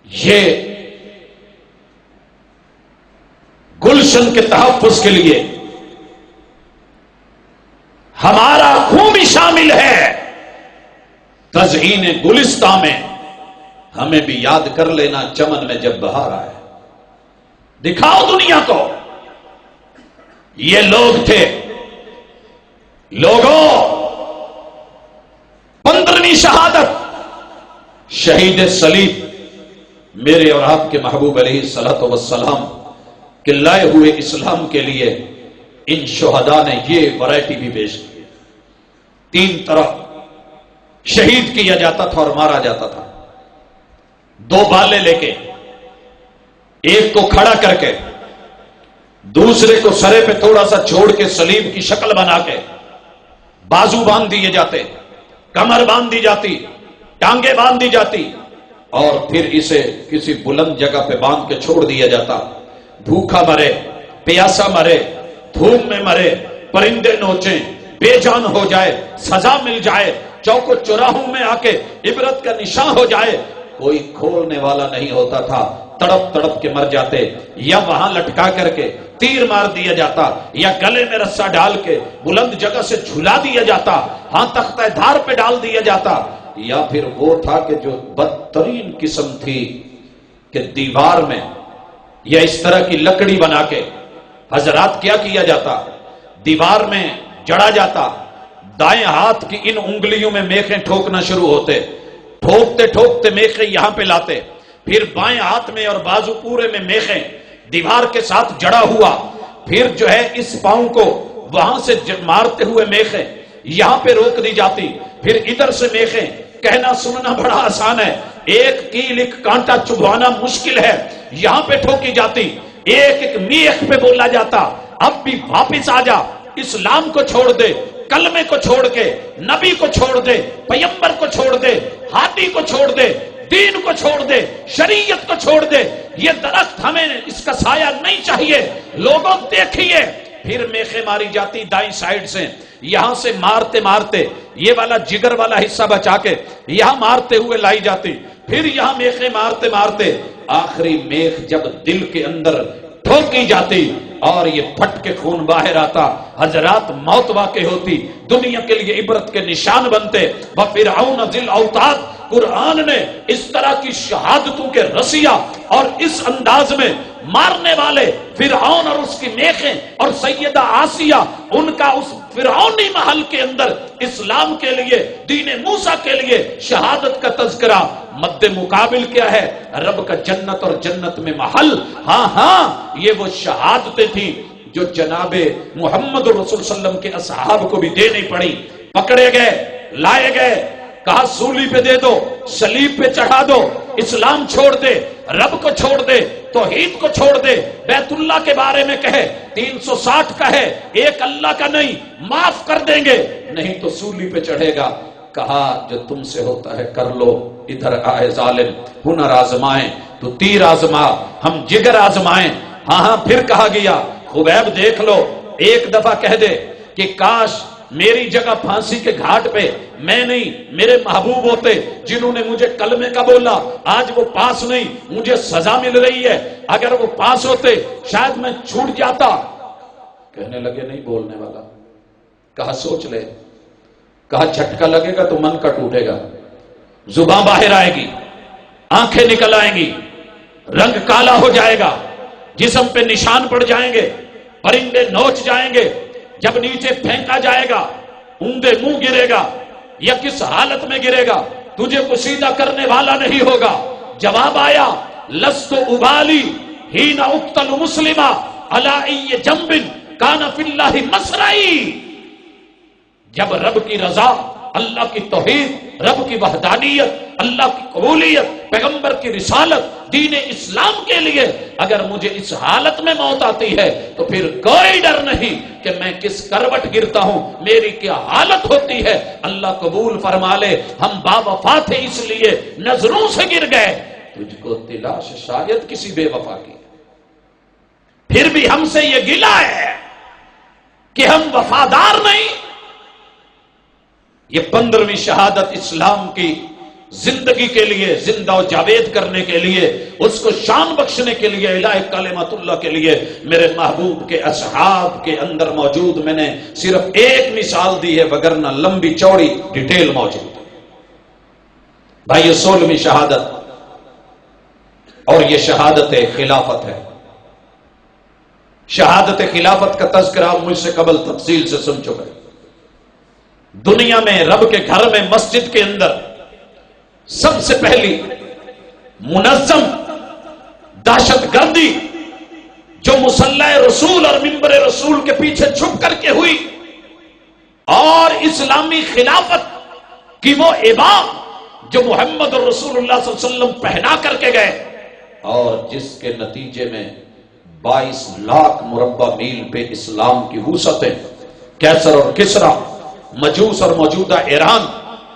یہ گلشن کے تحفظ کے لیے ہمارا خون بھی شامل ہے۔ تزئین گلستان میں ہمیں بھی یاد کر لینا چمن میں جب بہار آئے، دکھاؤ دنیا کو یہ لوگ تھے۔ لوگوں، 15ویں شہادت شہید صلیب میرے اور آپ کے محبوب علیہ الصلوۃ والسلام کے لائے ہوئے اسلام کے لیے ان شہداء نے یہ ورائٹی بھی پیش کی۔ 3 طرف شہید کیا جاتا تھا اور مارا جاتا تھا، 2 بالے لے کے، ایک کو کھڑا کر کے، دوسرے کو سرے پہ تھوڑا سا چھوڑ کے صلیب کی شکل بنا کے بازو باندھ دیے جاتے، کمر باندھ دی جاتی، ٹانگیں باندھ دی جاتی، اور پھر اسے کسی بلند جگہ پہ باندھ کے چھوڑ دیا جاتا۔ بھوکا مرے، پیاسا مرے، دھوپ میں مرے، پرندے نوچیں، بے جان ہو جائے، سزا مل جائے، چوکو چوراہوں میں آ کے عبرت کا نشان ہو جائے، کوئی کھولنے والا نہیں ہوتا تھا، تڑپ تڑپ کے مر جاتے، یا وہاں لٹکا کر کے تیر مار دیا جاتا، یا گلے میں رسا ڈال کے بلند جگہ سے جھلا دیا جاتا، ہاں تختہ دھار پہ ڈال دیا جاتا، یا پھر وہ تھا کہ جو بدترین قسم تھی کہ دیوار میں یا اس طرح کی لکڑی بنا کے حضرات کیا کیا جاتا، دیوار میں جڑا جاتا، دائیں ہاتھ کی ان انگلیوں میں میخیں ٹھوکنا شروع ہوتے، ٹھوکتے ٹھوکتے میخیں یہاں پہ لاتے، پھر بائیں ہاتھ میں اور بازو پورے میں میخیں دیوار کے ساتھ جڑا ہوا، پھر جو ہے اس پاؤں کو وہاں سے مارتے ہوئے میخیں یہاں پہ روک دی جاتی، پھر ادھر سے میخیں، کہنا سننا بڑا آسان ہے، ایک کیل ایک کانٹا چبھانا مشکل ہے، یہاں پہ ٹھوکی جاتی، ایک ایک میخ پہ بولا جاتا، اب بھی واپس آ جا، اسلام کو چھوڑ دے، کلمے کو چھوڑ کے، نبی کو چھوڑ دے، پیغمبر کو چھوڑ دے، ہادی کو چھوڑ دے، دین کو چھوڑ دے، شریعت کو چھوڑ دے، یہ درخت ہمیں اس کا سایہ نہیں چاہیے۔ لوگوں دیکھیے، پھر میخیں ماری جاتی دائیں سائیڈ سے، یہاں سے مارتے مارتے یہ والا جگر والا حصہ بچا کے یہاں مارتے ہوئے لائی جاتی، پھر یہاں میخیں مارتے مارتے آخری میخ جب دل کے اندر ٹھوکی جاتی اور یہ پھٹ کے خون باہر آتا، حضرات موت واقع ہوتی، دنیا کے لیے عبرت کے نشان بنتے۔ وَفِرْعَوْنَ ذِي الْأَوْتَادِ، قرآن نے اس طرح کی شہادتوں کے رسیہ اور اس انداز میں مارنے والے فرعون اور اس کی میخیں اور سیدہ آسیہ، ان کا اس فرعونی محل کے اندر اسلام کے لیے، دین موسیٰ کے لیے شہادت کا تذکرہ، مد مقابل کیا ہے؟ رب کا جنت اور جنت میں محل۔ ہاں ہاں، یہ وہ شہادتیں تھیں جو جناب محمد رسول صلی اللہ علیہ وسلم کے اصحاب کو بھی دینی پڑی، پکڑے گئے، لائے گئے، کہا سولی پہ دے دو، صلیب پہ چڑھا دو، اسلام چھوڑ دے، رب کو چھوڑ دے، توحید کو چھوڑ دے، بیت اللہ کے بارے میں کہے، 360 کا ہے، ایک اللہ کا نہیں، معاف کر دیں گے، نہیں تو سولی پہ چڑھے گا۔ کہا جو تم سے ہوتا ہے کر لو، ادھر آئے ظالم، ہنر آزمائیں تو تیر آزما، ہم جگر آزمائیں۔ ہاں ہاں، پھر کہا گیا خبیب دیکھ لو، ایک دفعہ کہہ دے کہ کاش میری جگہ پھانسی کے گھاٹ پہ میں نہیں، میرے محبوب ہوتے جنہوں نے مجھے کلمے کا بولا، آج وہ پاس نہیں، مجھے سزا مل رہی ہے، اگر وہ پاس ہوتے شاید میں چھوٹ جاتا۔ کہنے لگے نہیں بولنے والا، کہا سوچ لے، کہا جھٹکا لگے گا تو من کا ٹوٹے گا، زبان باہر آئے گی، آنکھیں نکل آئیں گی، رنگ کالا ہو جائے گا، جسم پہ نشان پڑ جائیں گے، پرندے نوچ جائیں گے، جب نیچے پھینکا جائے گا اوندے منہ گرے گا، یا کس حالت میں گرے گا تجھے پوشیدہ کرنے والا نہیں ہوگا۔ جواب آیا لست ابالی حین اقتل مسلما علی ای جنب کان فی اللہ مسرعی۔ جب رب کی رضا، اللہ کی توحید، رب کی وحدانیت، اللہ کی قبولیت، پیغمبر کی رسالت، دین اسلام کے لیے اگر مجھے اس حالت میں موت آتی ہے تو پھر کوئی ڈر نہیں کہ میں کس کروٹ گرتا ہوں، میری کیا حالت ہوتی ہے۔ اللہ قبول فرما لے، ہم با وفا تھے اس لیے نظروں سے گر گئے، تجھ کو تلاش شاید کسی بے وفا کی، پھر بھی ہم سے یہ گلہ ہے کہ ہم وفادار نہیں۔ یہ 15ویں شہادت اسلام کی زندگی کے لیے، زندہ و جاوید کرنے کے لیے، اس کو شان بخشنے کے لیے، الہ کلمت اللہ کے لیے میرے محبوب کے اصحاب کے اندر موجود۔ میں نے صرف ایک مثال دی ہے، وگرنہ لمبی چوڑی ڈیٹیل موجود ہے۔ بھائی یہ 16ویں شہادت، اور یہ شہادت خلافت ہے۔ شہادت خلافت کا تذکرہ مجھ سے قبل تفصیل سے سن چکے۔ دنیا میں رب کے گھر میں مسجد کے اندر سب سے پہلی منظم دہشت گردی جو مصلی رسول اور منبر رسول کے پیچھے چھپ کر کے ہوئی، اور اسلامی خلافت کی وہ ابا جو محمد رسول اللہ صلی اللہ علیہ وسلم پہنا کر کے گئے، اور جس کے نتیجے میں 22 لاکھ مربع میل پہ اسلام کی وسعتیں، کیسر اور کسرا، مجوس اور موجودہ ایران،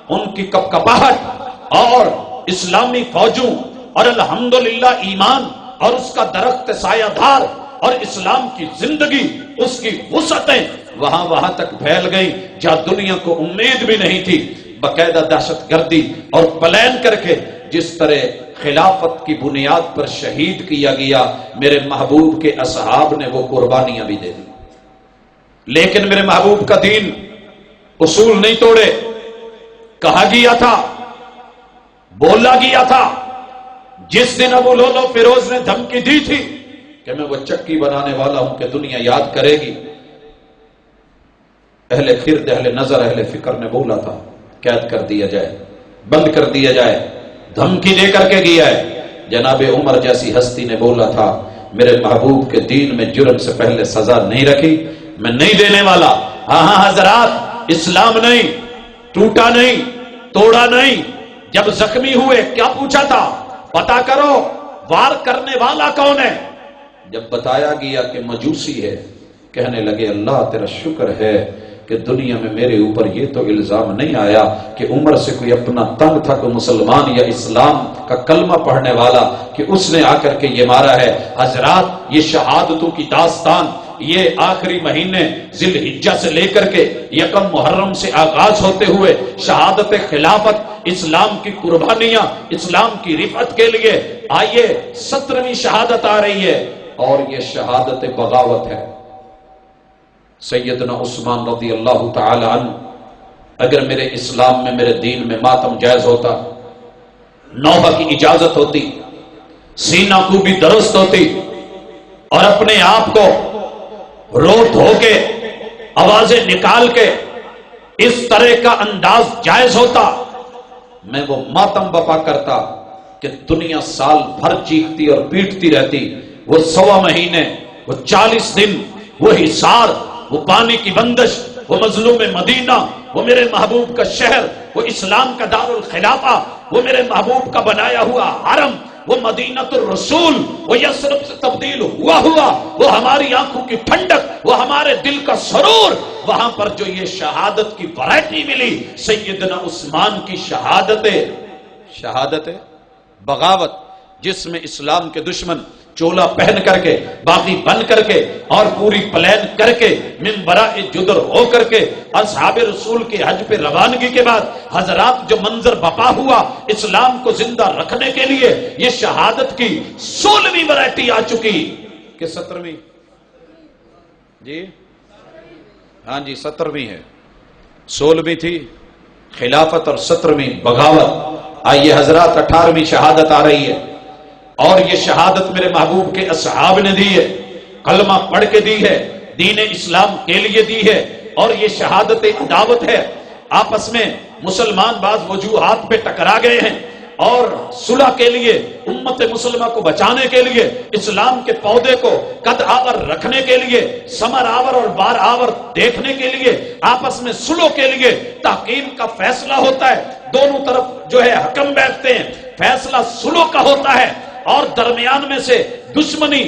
ان کی کپکپاہٹ اور اسلامی فوجوں، اور الحمدللہ ایمان اور اس کا درخت سایہ دار اور اسلام کی زندگی، اس کی وسعتیں وہاں تک پھیل گئی جہاں دنیا کو امید بھی نہیں تھی۔ باقاعدہ دہشت گردی اور پلان کر کے جس طرح خلافت کی بنیاد پر شہید کیا گیا، میرے محبوب کے اصحاب نے وہ قربانیاں بھی دے دی، لیکن میرے محبوب کا دین اصول نہیں توڑے۔ کہا گیا تھا، بولا گیا تھا، جس دن ابو لولو فیروز نے دھمکی دی تھی کہ میں وہ چکی بنانے والا ہوں کہ دنیا یاد کرے گی، اہل خرد، اہل نظر، اہل فکر نے بولا تھا قید کر دیا جائے، بند کر دیا جائے، دھمکی دے کر کے گیا ہے۔ جناب عمر جیسی ہستی نے بولا تھا میرے محبوب کے دین میں جرم سے پہلے سزا نہیں رکھی، میں نہیں دینے والا۔ ہاں حضرات، اسلام نہیں ٹوٹا، نہیں توڑا نہیں۔ جب زخمی ہوئے کیا پوچھا تھا؟ پتا کرو وار کرنے والا کون ہے۔ جب بتایا گیا کہ مجوسی ہے، کہنے لگے اللہ تیرا شکر ہے کہ دنیا میں میرے اوپر یہ تو الزام نہیں آیا کہ عمر سے کوئی اپنا تنگ تھا، کوئی مسلمان یا اسلام کا کلمہ پڑھنے والا، کہ اس نے آ کر کے یہ مارا ہے۔ حضرات، یہ شہادتوں کی داستان یہ آخری مہینے ذی الحجہ سے لے کر کے یکم محرم سے آغاز ہوتے ہوئے شہادت خلافت، اسلام کی قربانیاں، اسلام کی رفعت کے لیے آئیے 17ویں شہادت آ رہی ہے، اور یہ شہادت بغاوت ہے۔ سیدنا عثمان رضی اللہ تعالی عنہ، اگر میرے اسلام میں، میرے دین میں ماتم جائز ہوتا، نوحہ کی اجازت ہوتی، سینہ کو بھی درست ہوتی، اور اپنے آپ کو رو دھو کے آوازیں نکال کے اس طرح کا انداز جائز ہوتا، میں وہ ماتم بپا کرتا کہ دنیا سال بھر چیختی اور پیٹتی رہتی، وہ 1.25 مہینے، وہ 40 دن، وہ حصار، وہ پانی کی بندش، وہ مظلوم مدینہ، وہ میرے محبوب کا شہر، وہ اسلام کا دار الخلافہ، وہ میرے محبوب کا بنایا ہوا حرم، وہ مدینہ الرسول، وہ یثرب سے تبدیل ہوا، وہ ہماری آنکھوں کی ٹھنڈک، وہ ہمارے دل کا سرور، وہاں پر جو یہ شہادت کی ورائٹی ملی، سیدنا عثمان کی شہادت بغاوت، جس میں اسلام کے دشمن چولا پہن کر کے، باقی بن کر کے اور پوری پلین کر کے، من براء جدر ہو کر کے اصحاب رسول کے حج پہ روانگی کے بعد حضرات جو منظر بپا ہوا اسلام کو زندہ رکھنے کے لیے، یہ شہادت کی 16ویں ورائٹی آ چکی کہ 17ویں جی ہاں جی 17ویں ہے، 16ویں تھی خلافت اور 17ویں بغاوت۔ آئیے حضرات 18ویں شہادت آ رہی ہے، اور یہ شہادت میرے محبوب کے اصحاب نے دی ہے، کلمہ پڑھ کے دی ہے، دین اسلام کے لیے دی ہے، اور یہ شہادت عداوت ہے۔ آپس میں مسلمان بعض وجوہات پہ ٹکرا گئے ہیں، اور صلح کے لیے، امت مسلمہ کو بچانے کے لیے، اسلام کے پودے کو قد آور رکھنے کے لیے، ثمر آور اور بار آور دیکھنے کے لیے، آپس میں صلح کے لیے تحکیم کا فیصلہ ہوتا ہے، دونوں طرف جو ہے حکم بیٹھتے ہیں، فیصلہ صلح کا ہوتا ہے، اور درمیان میں سے دشمنی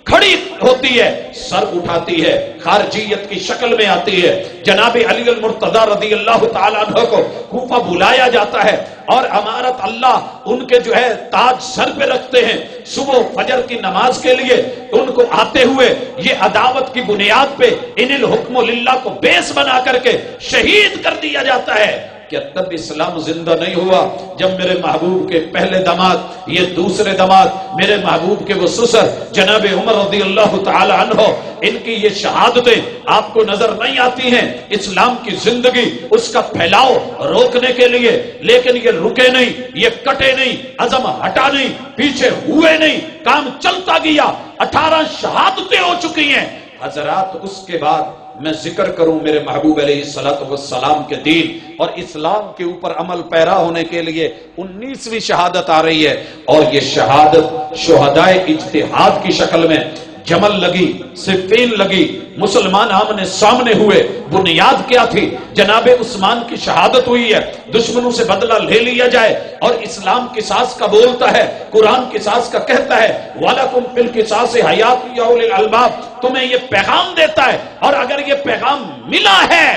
کھڑی ہوتی ہے، سر اٹھاتی ہے، خارجیت کی شکل میں آتی ہے۔ جناب علی المرتضی رضی اللہ تعالیٰ عنہ کو کوفہ بلایا جاتا ہے، اور امارت اللہ ان کے جو ہے تاج سر پہ رکھتے ہیں، صبح فجر کی نماز کے لیے ان کو آتے ہوئے یہ عداوت کی بنیاد پہ ان الحکم للہ کو بیس بنا کر کے شہید کر دیا جاتا ہے۔ کہ تب اسلام زندہ نہیں ہوا جب میرے محبوب کے پہلے داماد، یہ دوسرے داماد، میرے محبوب کے وہ سسر جناب عمر رضی اللہ تعالی عنہ، ان کی یہ شہادتیں آپ کو نظر نہیں آتی ہیں اسلام کی زندگی اس کا پھیلاؤ روکنے کے لیے، لیکن یہ رکے نہیں، یہ کٹے نہیں، عزم ہٹا نہیں، پیچھے ہوئے نہیں، کام چلتا گیا۔ 18 شہادتیں ہو چکی ہیں حضرات۔ اس کے بعد میں ذکر کروں میرے محبوب علیہ السلام کے دین اور اسلام کے اوپر عمل پیرا ہونے کے لیے 19ویں شہادت آ رہی ہے، اور یہ شہادت شہدائے اجتہاد کی شکل میں جمل لگی، صفین لگی، مسلمان آمنے سامنے ہوئے۔ بنیاد کیا تھی؟ جناب عثمان کی شہادت ہوئی ہے، دشمنوں سے بدلہ لے لیا جائے، اور اسلام قصاص کا بولتا ہے، قرآن قصاص کا کہتا ہے وَلَكُمْ فِي الْقِصَاصِ حَيَاةٌ يَا أُولِي الْأَلْبَابِ، تمہیں یہ پیغام دیتا ہے، اور اگر یہ پیغام ملا ہے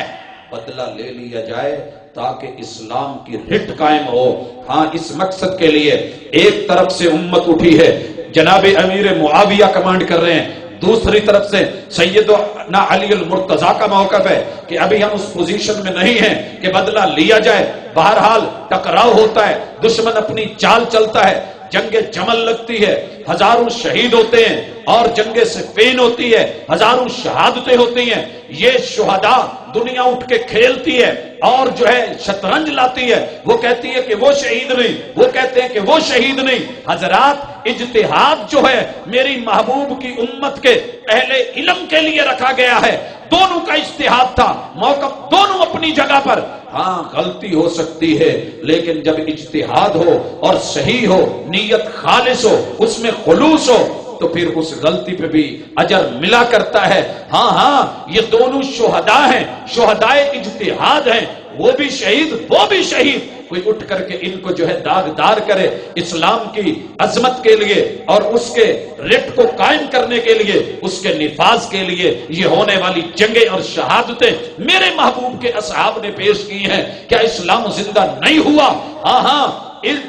بدلہ لے لیا جائے تاکہ اسلام کی رٹ قائم ہو۔ ہاں، اس مقصد کے لیے ایک طرف سے امت اٹھی ہے، جناب امیر معاویہ کمانڈ کر رہے ہیں، دوسری طرف سے سیدنا علی المرتضی کا موقف ہے کہ ابھی ہم اس پوزیشن میں نہیں ہیں کہ بدلہ لیا جائے۔ بہرحال ٹکراؤ ہوتا ہے، دشمن اپنی چال چلتا ہے، جنگ جمل لگتی ہے، ہزاروں شہید ہوتے ہیں، اور جنگ صفین ہوتی ہے، ہزاروں شہادتیں ہوتی ہیں۔ یہ شہداء دنیا اٹھ کے کھیلتی ہے اور جو ہے شطرنج لاتی ہے، وہ کہتی ہے کہ وہ شہید نہیں، وہ کہتے ہیں کہ وہ شہید نہیں۔ حضرات، اجتہاد جو ہے میری محبوب کی امت کے اہل علم کے لیے رکھا گیا ہے، دونوں کا اجتہاد تھا، موقف دونوں اپنی جگہ پر۔ ہاں، غلطی ہو سکتی ہے، لیکن جب اجتہاد ہو اور صحیح ہو، نیت خالص ہو، اس میں خلوص ہو، تو پھر اس غلطی پہ بھی اجر ملا کرتا ہے۔ ہاں ہاں، یہ دونوں شہداء ہیں، شہدائے اجتہاد ہیں، وہ بھی شہید، وہ بھی شہید۔ کوئی اٹھ کر کے ان کو جو ہے داغدار کرے اسلام کی عظمت کے لیے اور اس کے رٹ کو قائم کرنے کے لیے، اس کے نفاذ کے لیے، یہ ہونے والی جنگیں اور شہادتیں میرے محبوب کے اصحاب نے پیش کی ہیں۔ کیا اسلام زندہ نہیں ہوا؟ ہاں ہاں، اس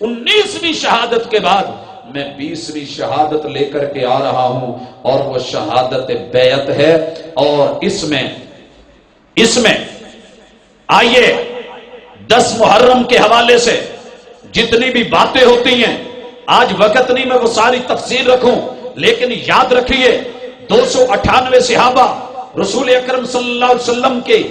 19ویں شہادت کے بعد میں 20ویں شہادت لے کر کے آ رہا ہوں، اور وہ شہادت بیعت ہے۔ اور اس میں آئیے 10 محرم کے حوالے سے جتنی بھی باتیں ہوتی ہیں، آج وقت نہیں میں وہ ساری تفصیل رکھوں، لیکن یاد رکھیے 298 صحابہ رسول اکرم صلی اللہ علیہ وسلم کے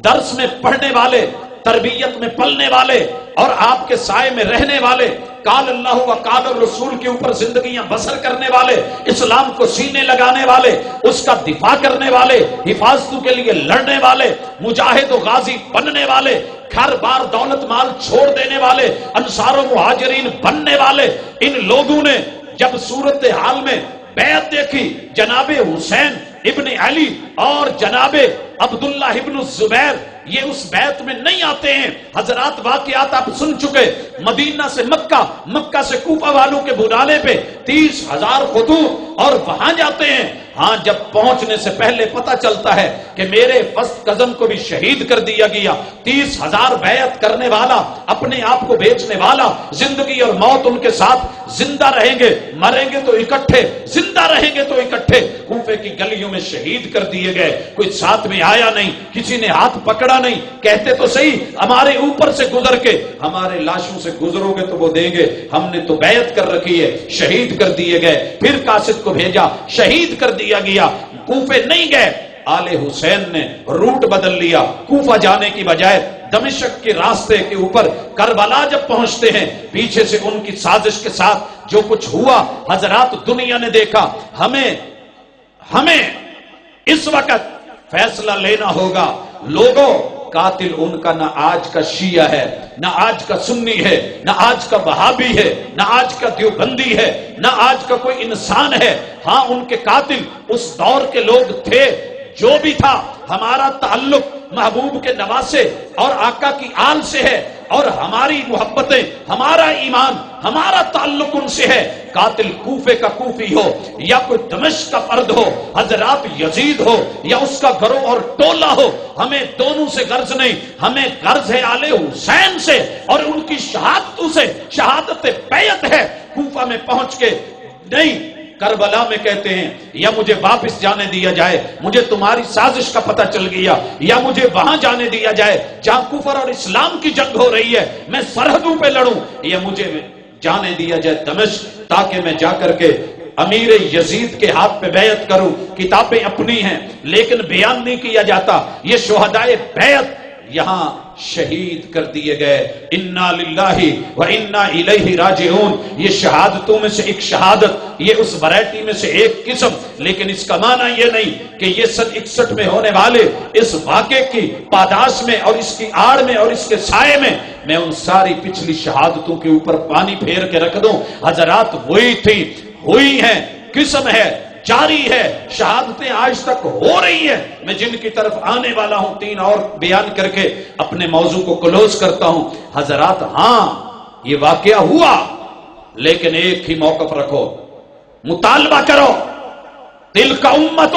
درس میں پڑھنے والے، تربیت میں پلنے والے، اور آپ کے سائے میں رہنے والے، قال اللہ و قال الرسول کے اوپر زندگیاں بسر کرنے والے، اسلام کو سینے لگانے والے، اس کا دفاع کرنے والے، حفاظتوں کے لیے لڑنے والے، مجاہد و غازی بننے والے، گھر بار دولت مال چھوڑ دینے والے، انصار و مہاجرین بننے والے، ان لوگوں نے جب صورتحال میں بیعت دیکھی، جناب حسین ابن علی اور جناب عبداللہ ابن الزبیر یہ اس بیعت میں نہیں آتے ہیں۔ حضرات، واقعات آپ سن چکے، مدینہ سے مکہ، مکہ سے کوفہ والوں کے بلانے پہ 30,000 خطوط اور وہاں جاتے ہیں. ہاں جب پہنچنے سے پہلے پتہ چلتا ہے کہ میرے فرسٹ کزن کو بھی شہید کر دیا گیا. 30,000 بیعت کرنے والا, اپنے آپ کو بیچنے والا, زندگی اور موت ان کے ساتھ, زندہ رہیں گے مریں گے تو اکٹھے, زندہ رہیں گے تو اکٹھے, کوفے کی گلیوں میں شہید کر دیے گئے. کوئی ساتھ میں آیا نہیں, کسی نے ہاتھ پکڑا نہیں. کہتے تو صحیح ہمارے اوپر سے گزر کے, ہمارے لاشوں سے گزرو گے تو وہ دیں گے, ہم نے تو بیعت کر رکھی ہے. شہید کر دیے گئے. پھر قاصد کو بھیجا, شہید کر دیا گیا. کوفے نہیں گئے, آل حسین نے روٹ بدل لیا. کوفہ جانے کی بجائے دمشق کے راستے کے اوپر کربلا جب پہنچتے ہیں, پیچھے سے ان کی سازش کے ساتھ جو کچھ ہوا حضرات دنیا نے دیکھا. ہمیں اس وقت فیصلہ لینا ہوگا. لوگوں, قاتل ان کا نہ آج کا شیعہ ہے, نہ آج کا سنی ہے, نہ آج کا وہابی ہے, نہ آج کا دیوبندی ہے, نہ آج کا کوئی انسان ہے. ہاں ان کے قاتل اس دور کے لوگ تھے. جو بھی تھا, ہمارا تعلق محبوب کے نواسے اور آقا کی آل سے ہے, اور ہماری محبتیں, ہمارا ایمان, ہمارا تعلق ان سے ہے. قاتل کوفے کا کوفی ہو یا کوئی دمشق کا فرد ہو, حضرات یزید ہو یا اس کا گروہ اور ٹولہ ہو, ہمیں دونوں سے غرض نہیں. ہمیں غرض ہے آل حسین سے اور ان کی شہادتوں سے. شہادت بیعت ہے. کوفہ میں پہنچ کے نہیں, کربلا میں کہتے ہیں یا مجھے واپس جانے دیا جائے, مجھے تمہاری سازش کا پتہ چل گیا, یا مجھے وہاں جانے دیا جائے جہاں کفر اور اسلام کی جنگ ہو رہی ہے, میں سرحدوں پہ لڑوں, یا مجھے جانے دیا جائے دمشق تاکہ میں جا کر کے امیر یزید کے ہاتھ پہ بیعت کروں. کتابیں اپنی ہیں لیکن بیان نہیں کیا جاتا. یہ شہدائے بیعت یہاں شہید کر دیے گئے. انا للہ و انا الیہ راجعون. یہ شہادتوں میں سے ایک شہادت, یہ اس ورائٹی میں سے ایک قسم. لیکن اس کا معنی یہ نہیں کہ یہ سن 61 میں ہونے والے اس واقعے کی پاداش میں اور اس کی آڑ میں اور اس کے سائے میں میں ان ساری پچھلی شہادتوں کے اوپر پانی پھیر کے رکھ دوں. حضرات وہی تھی, ہوئی ہیں, قسم ہے, جاری ہے. شہادتیں آج تک ہو رہی ہیں. میں جن کی طرف آنے والا ہوں 3 اور بیان کر کے اپنے موضوع کو کلوز کرتا ہوں. حضرات ہاں یہ واقعہ ہوا, لیکن ایک ہی موقف رکھو, مطالبہ کرو. تلک امۃ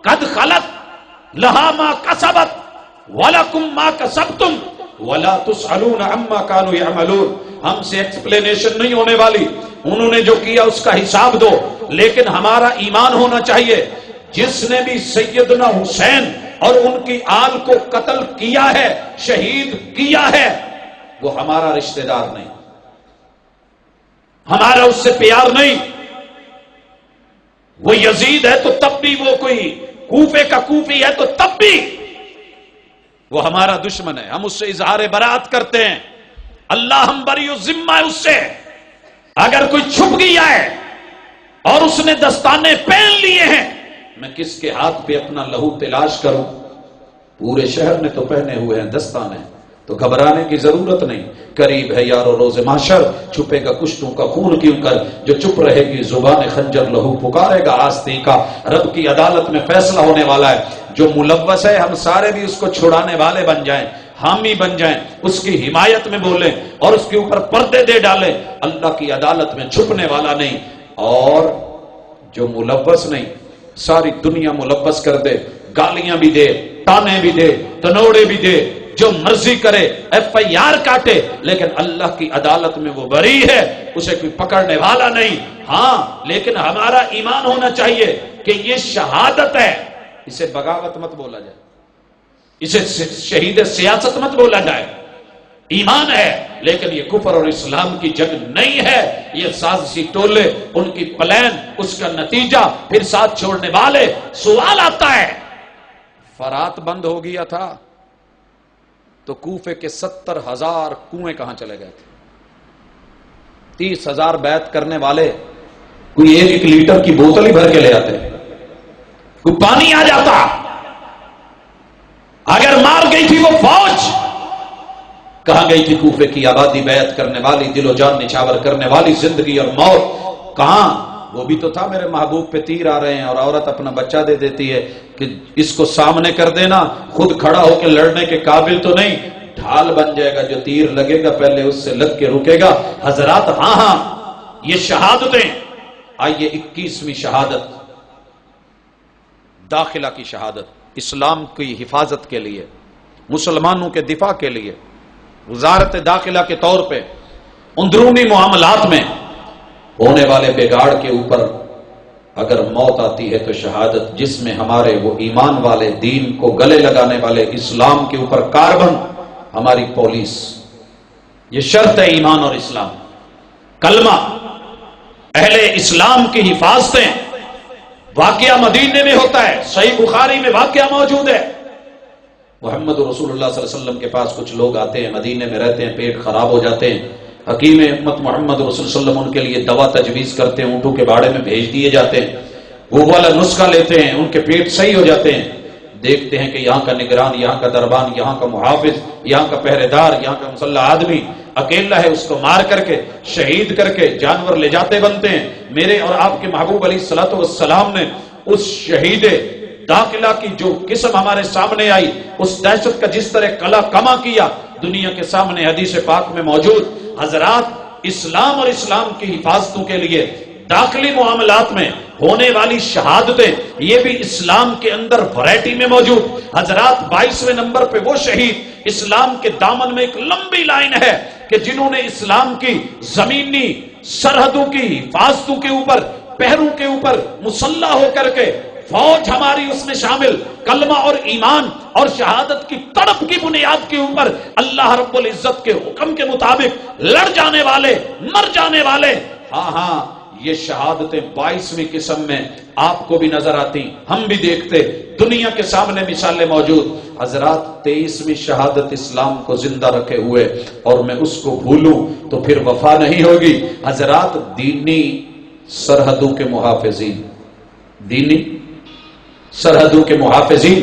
قد خلت لہا ما کسبت ولکم ما کسبتم ولا تسألون عما كانوا يعملون. ہم سے ایکسپلینیشن نہیں ہونے والی, انہوں نے جو کیا اس کا حساب دو. لیکن ہمارا ایمان ہونا چاہیے, جس نے بھی سیدنا حسین اور ان کی آل کو قتل کیا ہے, شہید کیا ہے, وہ ہمارا رشتہ دار نہیں, ہمارا اس سے پیار نہیں. وہ یزید ہے تو تب بھی, وہ کوئی کوفے کا کوفی ہے تو تب بھی وہ ہمارا دشمن ہے. ہم اس سے اظہار برات کرتے ہیں. اللہ ہم بری الذمہ ہے اس سے. اگر کوئی چھپ گیا ہے اور اس نے دستانے پہن لیے ہیں, میں کس کے ہاتھ پہ اپنا لہو تلاش کروں؟ پورے شہر نے تو پہنے ہوئے ہیں دستانے, تو گھبرانے کی ضرورت نہیں. قریب ہے یارو روز محشر, چھپے گا کشتوں کا خون کیوں کر, جو چپ رہے گی زبان خنجر لہو پکارے گا آستی کا. رب کی عدالت میں فیصلہ ہونے والا ہے. جو ملوث ہے ہم سارے بھی اس کو چھڑانے والے بن جائیں, حامی بن جائیں, اس کی حمایت میں بولیں اور اس کے اوپر پردے دے ڈالیں. اللہ کی عدالت میں چھپنے والا نہیں. اور جو ملوث نہیں, ساری دنیا ملوث کر دے, گالیاں بھی دے, تانے بھی دے, تنوڑے بھی دے, جو مرضی کرے, FIR کاٹے, لیکن اللہ کی عدالت میں وہ بری ہے, اسے کوئی پکڑنے والا نہیں. ہاں لیکن ہمارا ایمان ہونا چاہیے کہ یہ شہادت ہے, اسے بغاوت مت بولا جائے, اسے شہید سیاست مت بولا جائے. ایمان ہے, لیکن یہ کفر اور اسلام کی جنگ نہیں ہے. یہ سازشی ٹولے, ان کی پلان, اس کا نتیجہ, پھر ساتھ چھوڑنے والے. سوال آتا ہے, فرات بند ہو گیا تھا تو کوفے کے 70,000 کنویں کہاں چلے گئے تھے؟ 30,000 بیعت کرنے والے کوئی 1 لیٹر کی بوتل ہی بھر کے لے آتے, کوئی پانی آ جاتا. اگر مار گئی تھی وہ فوج, کہاں گئی تھی کوفے کی آبادی, بیعت کرنے والی, دل و جان نچھاور کرنے والی, زندگی اور موت کہاں؟ وہ بھی تو تھا میرے محبوب پہ تیر آ رہے ہیں اور عورت اپنا بچہ دے دیتی ہے کہ اس کو سامنے کر دینا, خود کھڑا ہو کے لڑنے کے قابل تو نہیں, ڈھال بن جائے گا, جو تیر لگے گا پہلے اس سے لگ کے رکے گا. حضرات ہاں یہ شہادتیں آئیے 21ویں شہادت، داخلہ کی شہادت، اسلام کی حفاظت کے لیے، مسلمانوں کے دفاع کے لیے وزارت داخلہ کے طور پہ اندرونی معاملات میں ہونے والے بگاڑ کے اوپر اگر موت آتی ہے تو شہادت، جس میں ہمارے وہ ایمان والے، دین کو گلے لگانے والے، اسلام کے اوپر کاربن ہماری پولیس، یہ شرط ہے ایمان اور اسلام، کلمہ، اہل اسلام کی حفاظتیں۔ واقعہ مدینے میں ہوتا ہے، صحیح بخاری میں واقعہ موجود ہے۔ محمد رسول اللہ صلی اللہ علیہ وسلم کے پاس کچھ لوگ آتے ہیں، مدینے میں رہتے ہیں، پیٹ خراب ہو جاتے ہیں، حکیم امت محمد رسول صلی اللہ علیہ وسلم ان کے لیے دوا تجویز کرتے ہیں، اونٹوں کے باڑے میں بھیج دیے جاتے ہیں، وہ والا نسخہ لیتے ہیں، ان کے پیٹ صحیح ہو جاتے ہیں، دیکھتے ہیں کہ یہاں کا نگران، یہاں کا دربان، یہاں کا محافظ، یہاں کا پہرے دار، یہاں کا مسلح آدمی اکیلا ہے، اس کو مار کر کے، شہید کر کے جانور لے جاتے بنتے ہیں۔ میرے اور آپ کے محبوب علیہ الصلوۃ والسلام نے اس شہید داخلہ کی جو قسم ہمارے سامنے آئی، اس دہشت کا جس طرح کلا کما کیا، دنیا کے سامنے حدیث پاک میں موجود۔ حضرات، اسلام اور اسلام کی حفاظتوں کے لیے داخلی معاملات میں ہونے والی شہادتیں، یہ بھی اسلام کے اندر ورائٹی میں موجود۔ حضرات، 22ویں نمبر پہ وہ شہید، اسلام کے دامن میں ایک لمبی لائن ہے کہ جنہوں نے اسلام کی زمینی سرحدوں کی حفاظتوں کے اوپر، پہروں کے اوپر مسلح ہو کر کے، فوج ہماری اس میں شامل، کلمہ اور ایمان اور شہادت کی تڑپ کی بنیاد کے اوپر اللہ رب العزت کے حکم کے مطابق لڑ جانے والے، مر جانے والے۔ ہاں یہ شہادتیں 22ویں قسم میں آپ کو بھی نظر آتی، ہم بھی دیکھتے، دنیا کے سامنے مثالیں موجود۔ حضرات، 23ویں شہادت اسلام کو زندہ رکھے ہوئے، اور میں اس کو بھولوں تو پھر وفا نہیں ہوگی۔ حضرات، دینی سرحدوں کے محافظین، دینی سرحدوں کے محافظین،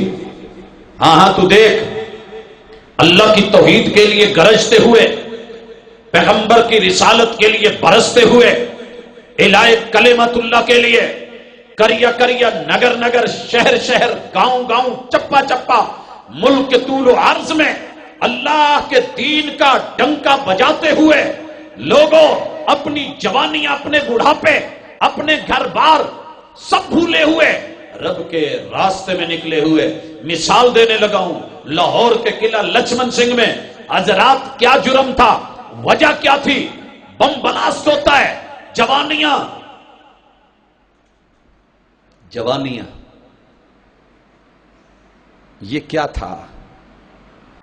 ہاں تو دیکھ، اللہ کی توحید کے لیے گرجتے ہوئے، پیغمبر کی رسالت کے لیے برستے ہوئے، الہ کلمت اللہ کے لیے کریا کریا، نگر نگر، شہر شہر، گاؤں گاؤں، چپا چپا، ملک کے طول و عرض میں اللہ کے دین کا ڈنکا بجاتے ہوئے لوگوں اپنی جوانی، اپنے بڑھاپے، اپنے گھر بار سب بھولے ہوئے رب کے راستے میں نکلے ہوئے۔ مثال دینے لگا ہوں، لاہور کے قلعہ لچمن سنگھ میں حضرات کیا جرم تھا، وجہ کیا تھی؟ بم بلاسٹ ہوتا ہے، جوانیاں یہ کیا تھا؟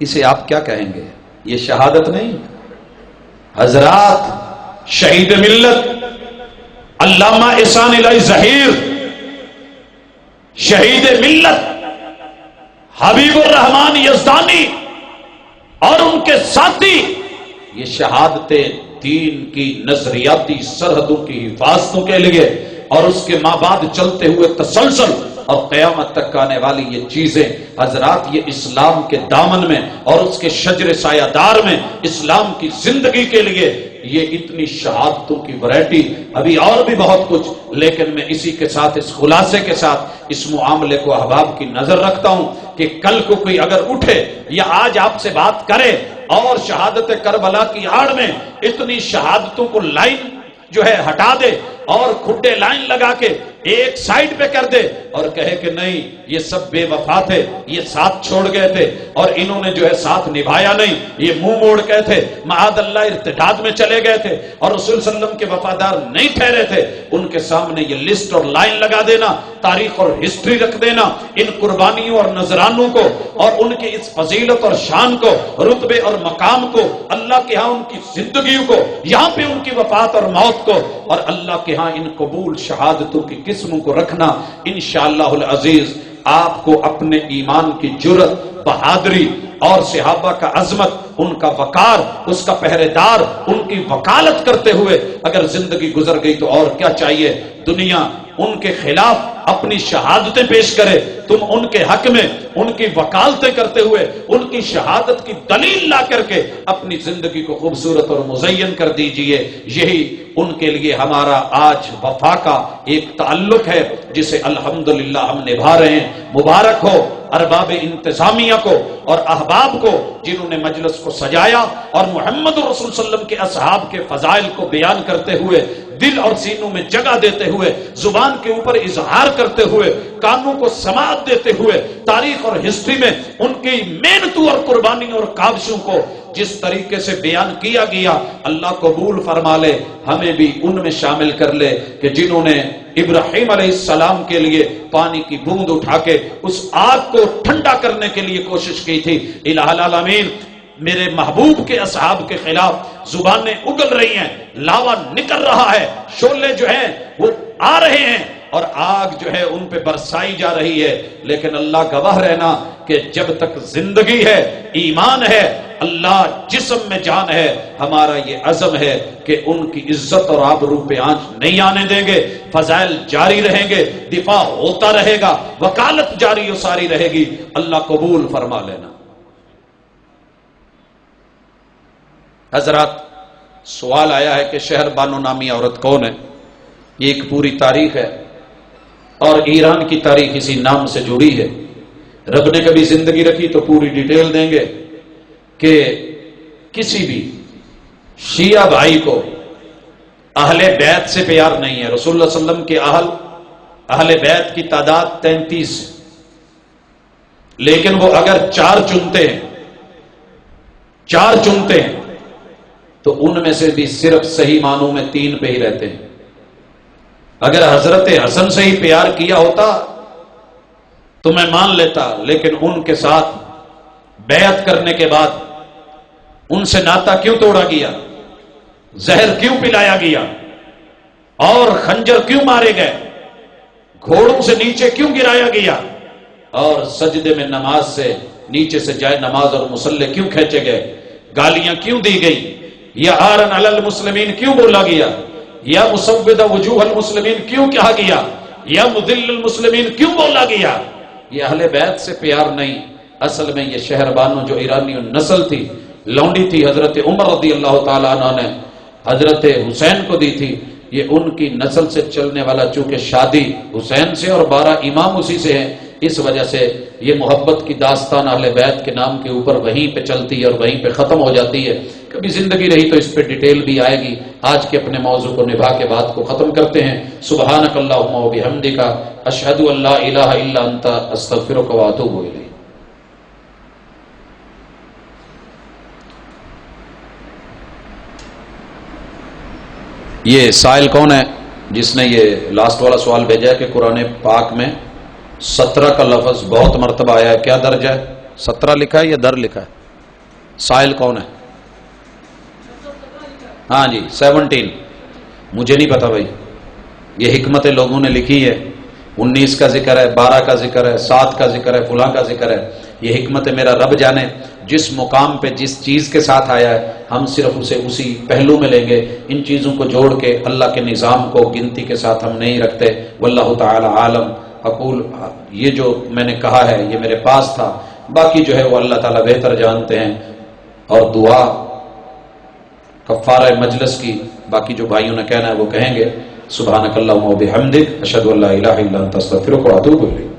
اسے آپ کیا کہیں گے؟ یہ شہادت نہیں؟ حضرات، شہید ملت علامہ احسان الہی ظہیر، شہید ملت حبیب الرحمان یزدانی اور ان کے ساتھی، یہ شہادتیں دین کی نظریاتی سرحدوں کی حفاظتوں کے لیے اور اس کے ماں بعد چلتے ہوئے تسلسل اور قیامت تک آنے والی یہ چیزیں، حضرات، یہ اسلام کے دامن میں اور اس کے شجر سایہ دار میں اسلام کی زندگی کے لیے یہ اتنی شہادتوں کی ورائٹی، ابھی اور بھی بہت کچھ، لیکن میں اسی کے ساتھ، اس خلاصے کے ساتھ اس معاملے کو احباب کی نظر رکھتا ہوں کہ کل کو کوئی اگر اٹھے یا آج آپ سے بات کرے اور شہادت کربلا کی آڑ میں اتنی شہادتوں کو لائن جو ہے ہٹا دے اور کھڈے لائن لگا کے ایک سائیڈ پہ کر دے اور کہے کہ نہیں، یہ سب بے وفا تھے، یہ ساتھ چھوڑ گئے تھے اور انہوں نے جو ہے ساتھ نبھایا نہیں، یہ منہ موڑ گئے تھے، معاذ اللہ ارتداد میں چلے گئے تھے اور رسول صلی اللہ علیہ وسلم کے وفادار نہیں ٹھہرے تھے، ان کے سامنے یہ لسٹ اور لائن لگا دینا، تاریخ اور ہسٹری رکھ دینا، ان قربانیوں اور نذرانوں کو اور ان کی اس فضیلت اور شان کو، رتبے اور مقام کو، اللہ کے ہاں ان کی زندگیوں کو، یہاں پہ ان کی وفات اور موت کو، اور اللہ کے ہاں ان قبول شہادتوں کی قسموں کو رکھنا، انشاءاللہ العزیز آپ کو اپنے ایمان کی جرت، بہادری اور صحابہ کا عظمت، ان کا وقار، اس کا پہرے دار، ان کی وکالت کرتے ہوئے اگر زندگی گزر گئی تو اور کیا چاہیے؟ دنیا ان کے خلاف اپنی شہادتیں پیش کرے، تم ان کے حق میں ان کی وکالتیں کرتے ہوئے ان کی شہادت کی دلیل لا کر کے اپنی زندگی کو خوبصورت اور مزین کر دیجئے۔ یہی ان کے لیے ہمارا آج وفا کا ایک تعلق ہے جسے الحمدللہ ہم نبھا رہے ہیں۔ مبارک ہو ارباب انتظامیہ کو اور احباب کو جنہوں نے مجلس کو سجایا اور محمد رسول صلی اللہ علیہ وسلم کے اصحاب کے فضائل کو بیان کرتے ہوئے دل اور سینوں میں جگہ دیتے ہوئے، زبان کے اوپر اظہار کرتے ہوئے، کانوں کو سماعت دیتے ہوئے، تاریخ اور ہسٹری میں ان کی محنتوں اور قربانیوں اور کاوشوں کو جس طریقے سے بیان کیا گیا، اللہ قبول فرما لے، ہمیں بھی ان میں شامل کر لے کہ جنہوں نے ابراہیم علیہ السلام کے لیے پانی کی بوند اٹھا کے اس آگ کو ٹھنڈا کرنے کے لیے کوشش کی تھی۔ الہ العالمین، میرے محبوب کے اصحاب کے خلاف زبانیں اگل رہی ہیں، لاوا نکل رہا ہے، شعلے جو ہیں وہ آ رہے ہیں اور آگ جو ہے ان پہ برسائی جا رہی ہے، لیکن اللہ گواہ رہنا کہ جب تک زندگی ہے، ایمان ہے، اللہ جسم میں جان ہے، ہمارا یہ عزم ہے کہ ان کی عزت اور آبرو پہ آنچ نہیں آنے دیں گے، فضائل جاری رہیں گے، دفاع ہوتا رہے گا، وکالت جاری و ساری رہے گی۔ اللہ قبول فرما لینا۔ حضرات، سوال آیا ہے کہ شہر بانو نامی عورت کون ہے؟ یہ ایک پوری تاریخ ہے اور ایران کی تاریخ اسی نام سے جڑی ہے۔ رب نے کبھی زندگی رکھی تو پوری ڈیٹیل دیں گے کہ کسی بھی شیعہ بھائی کو اہل بیت سے پیار نہیں ہے۔ رسول اللہ صلی اللہ علیہ وسلم کے اہل بیت کی تعداد 33، لیکن وہ اگر چار چنتے ہیں تو ان میں سے بھی صرف صحیح معنوں میں 3 پہ ہی رہتے ہیں۔ اگر حضرت حسن سے ہی پیار کیا ہوتا تو میں مان لیتا، لیکن ان کے ساتھ بیعت کرنے کے بعد ان سے ناتا کیوں توڑا گیا، زہر کیوں پلایا گیا اور خنجر کیوں مارے گئے، گھوڑوں سے نیچے کیوں گرایا گیا اور سجدے میں نماز سے نیچے سے جائے نماز اور مصلے کیوں کھینچے گئے، گالیاں کیوں دی گئی، یا آرن علی المسلمین کیوں بولا گیا، یا مسودہ وجوہ المسلمین کیوں کہا گیا، یا مذل المسلمین کیوں بولا گیا؟ یہ اہل بیت سے پیار نہیں، اصل میں یہ شہر بانو جو ایرانی نسل تھی، لونڈی تھی، حضرت عمر رضی اللہ تعالیٰ عنہ نے حضرت حسین کو دی تھی، یہ ان کی نسل سے چلنے والا، چونکہ شادی حسین سے اور 12 امام اسی سے ہیں، اس وجہ سے یہ محبت کی داستان اہل بیت کے نام کے اوپر وہیں پہ چلتی ہے اور وہیں پہ ختم ہو جاتی ہے۔ کبھی زندگی رہی تو اس پہ ڈیٹیل بھی آئے گی۔ آج کے اپنے موضوع کو نبھا کے بات کو ختم کرتے ہیں۔ سبحانک اللہم و بحمدک، اشہد ان لا الہ الا انت، استغفرک و اتوب الیک۔ یہ سائل کون ہے جس نے یہ لاسٹ والا سوال بھیجا ہے کہ قرآن پاک میں 17 کا لفظ بہت مرتبہ آیا ہے، کیا درجہ ہے؟ 17 لکھا ہے یا در لکھا ہے؟ سائل کون ہے؟ ہاں جی 17، مجھے نہیں پتا بھائی، یہ حکمتیں لوگوں نے لکھی ہے، 19 کا ذکر ہے، 12 کا ذکر ہے، 7 کا ذکر ہے، فلاں کا ذکر ہے، یہ حکمت میرا رب جانے۔ جس مقام پہ جس چیز کے ساتھ آیا ہے ہم صرف اسے اسی پہلو میں لیں گے، ان چیزوں کو جوڑ کے اللہ کے نظام کو گنتی کے ساتھ ہم نہیں رکھتے۔ واللہ تعالی عالم۔ اقول، یہ جو میں نے کہا ہے یہ میرے پاس تھا، باقی جو ہے وہ اللہ تعالیٰ بہتر جانتے ہیں، اور دعا کفارہ مجلس کی باقی جو بھائیوں نے کہنا ہے وہ کہیں گے۔ سبحانک اللہم و بحمدک، اشہد ان لا الہ الا انت، استغفرک و اتوب الیک۔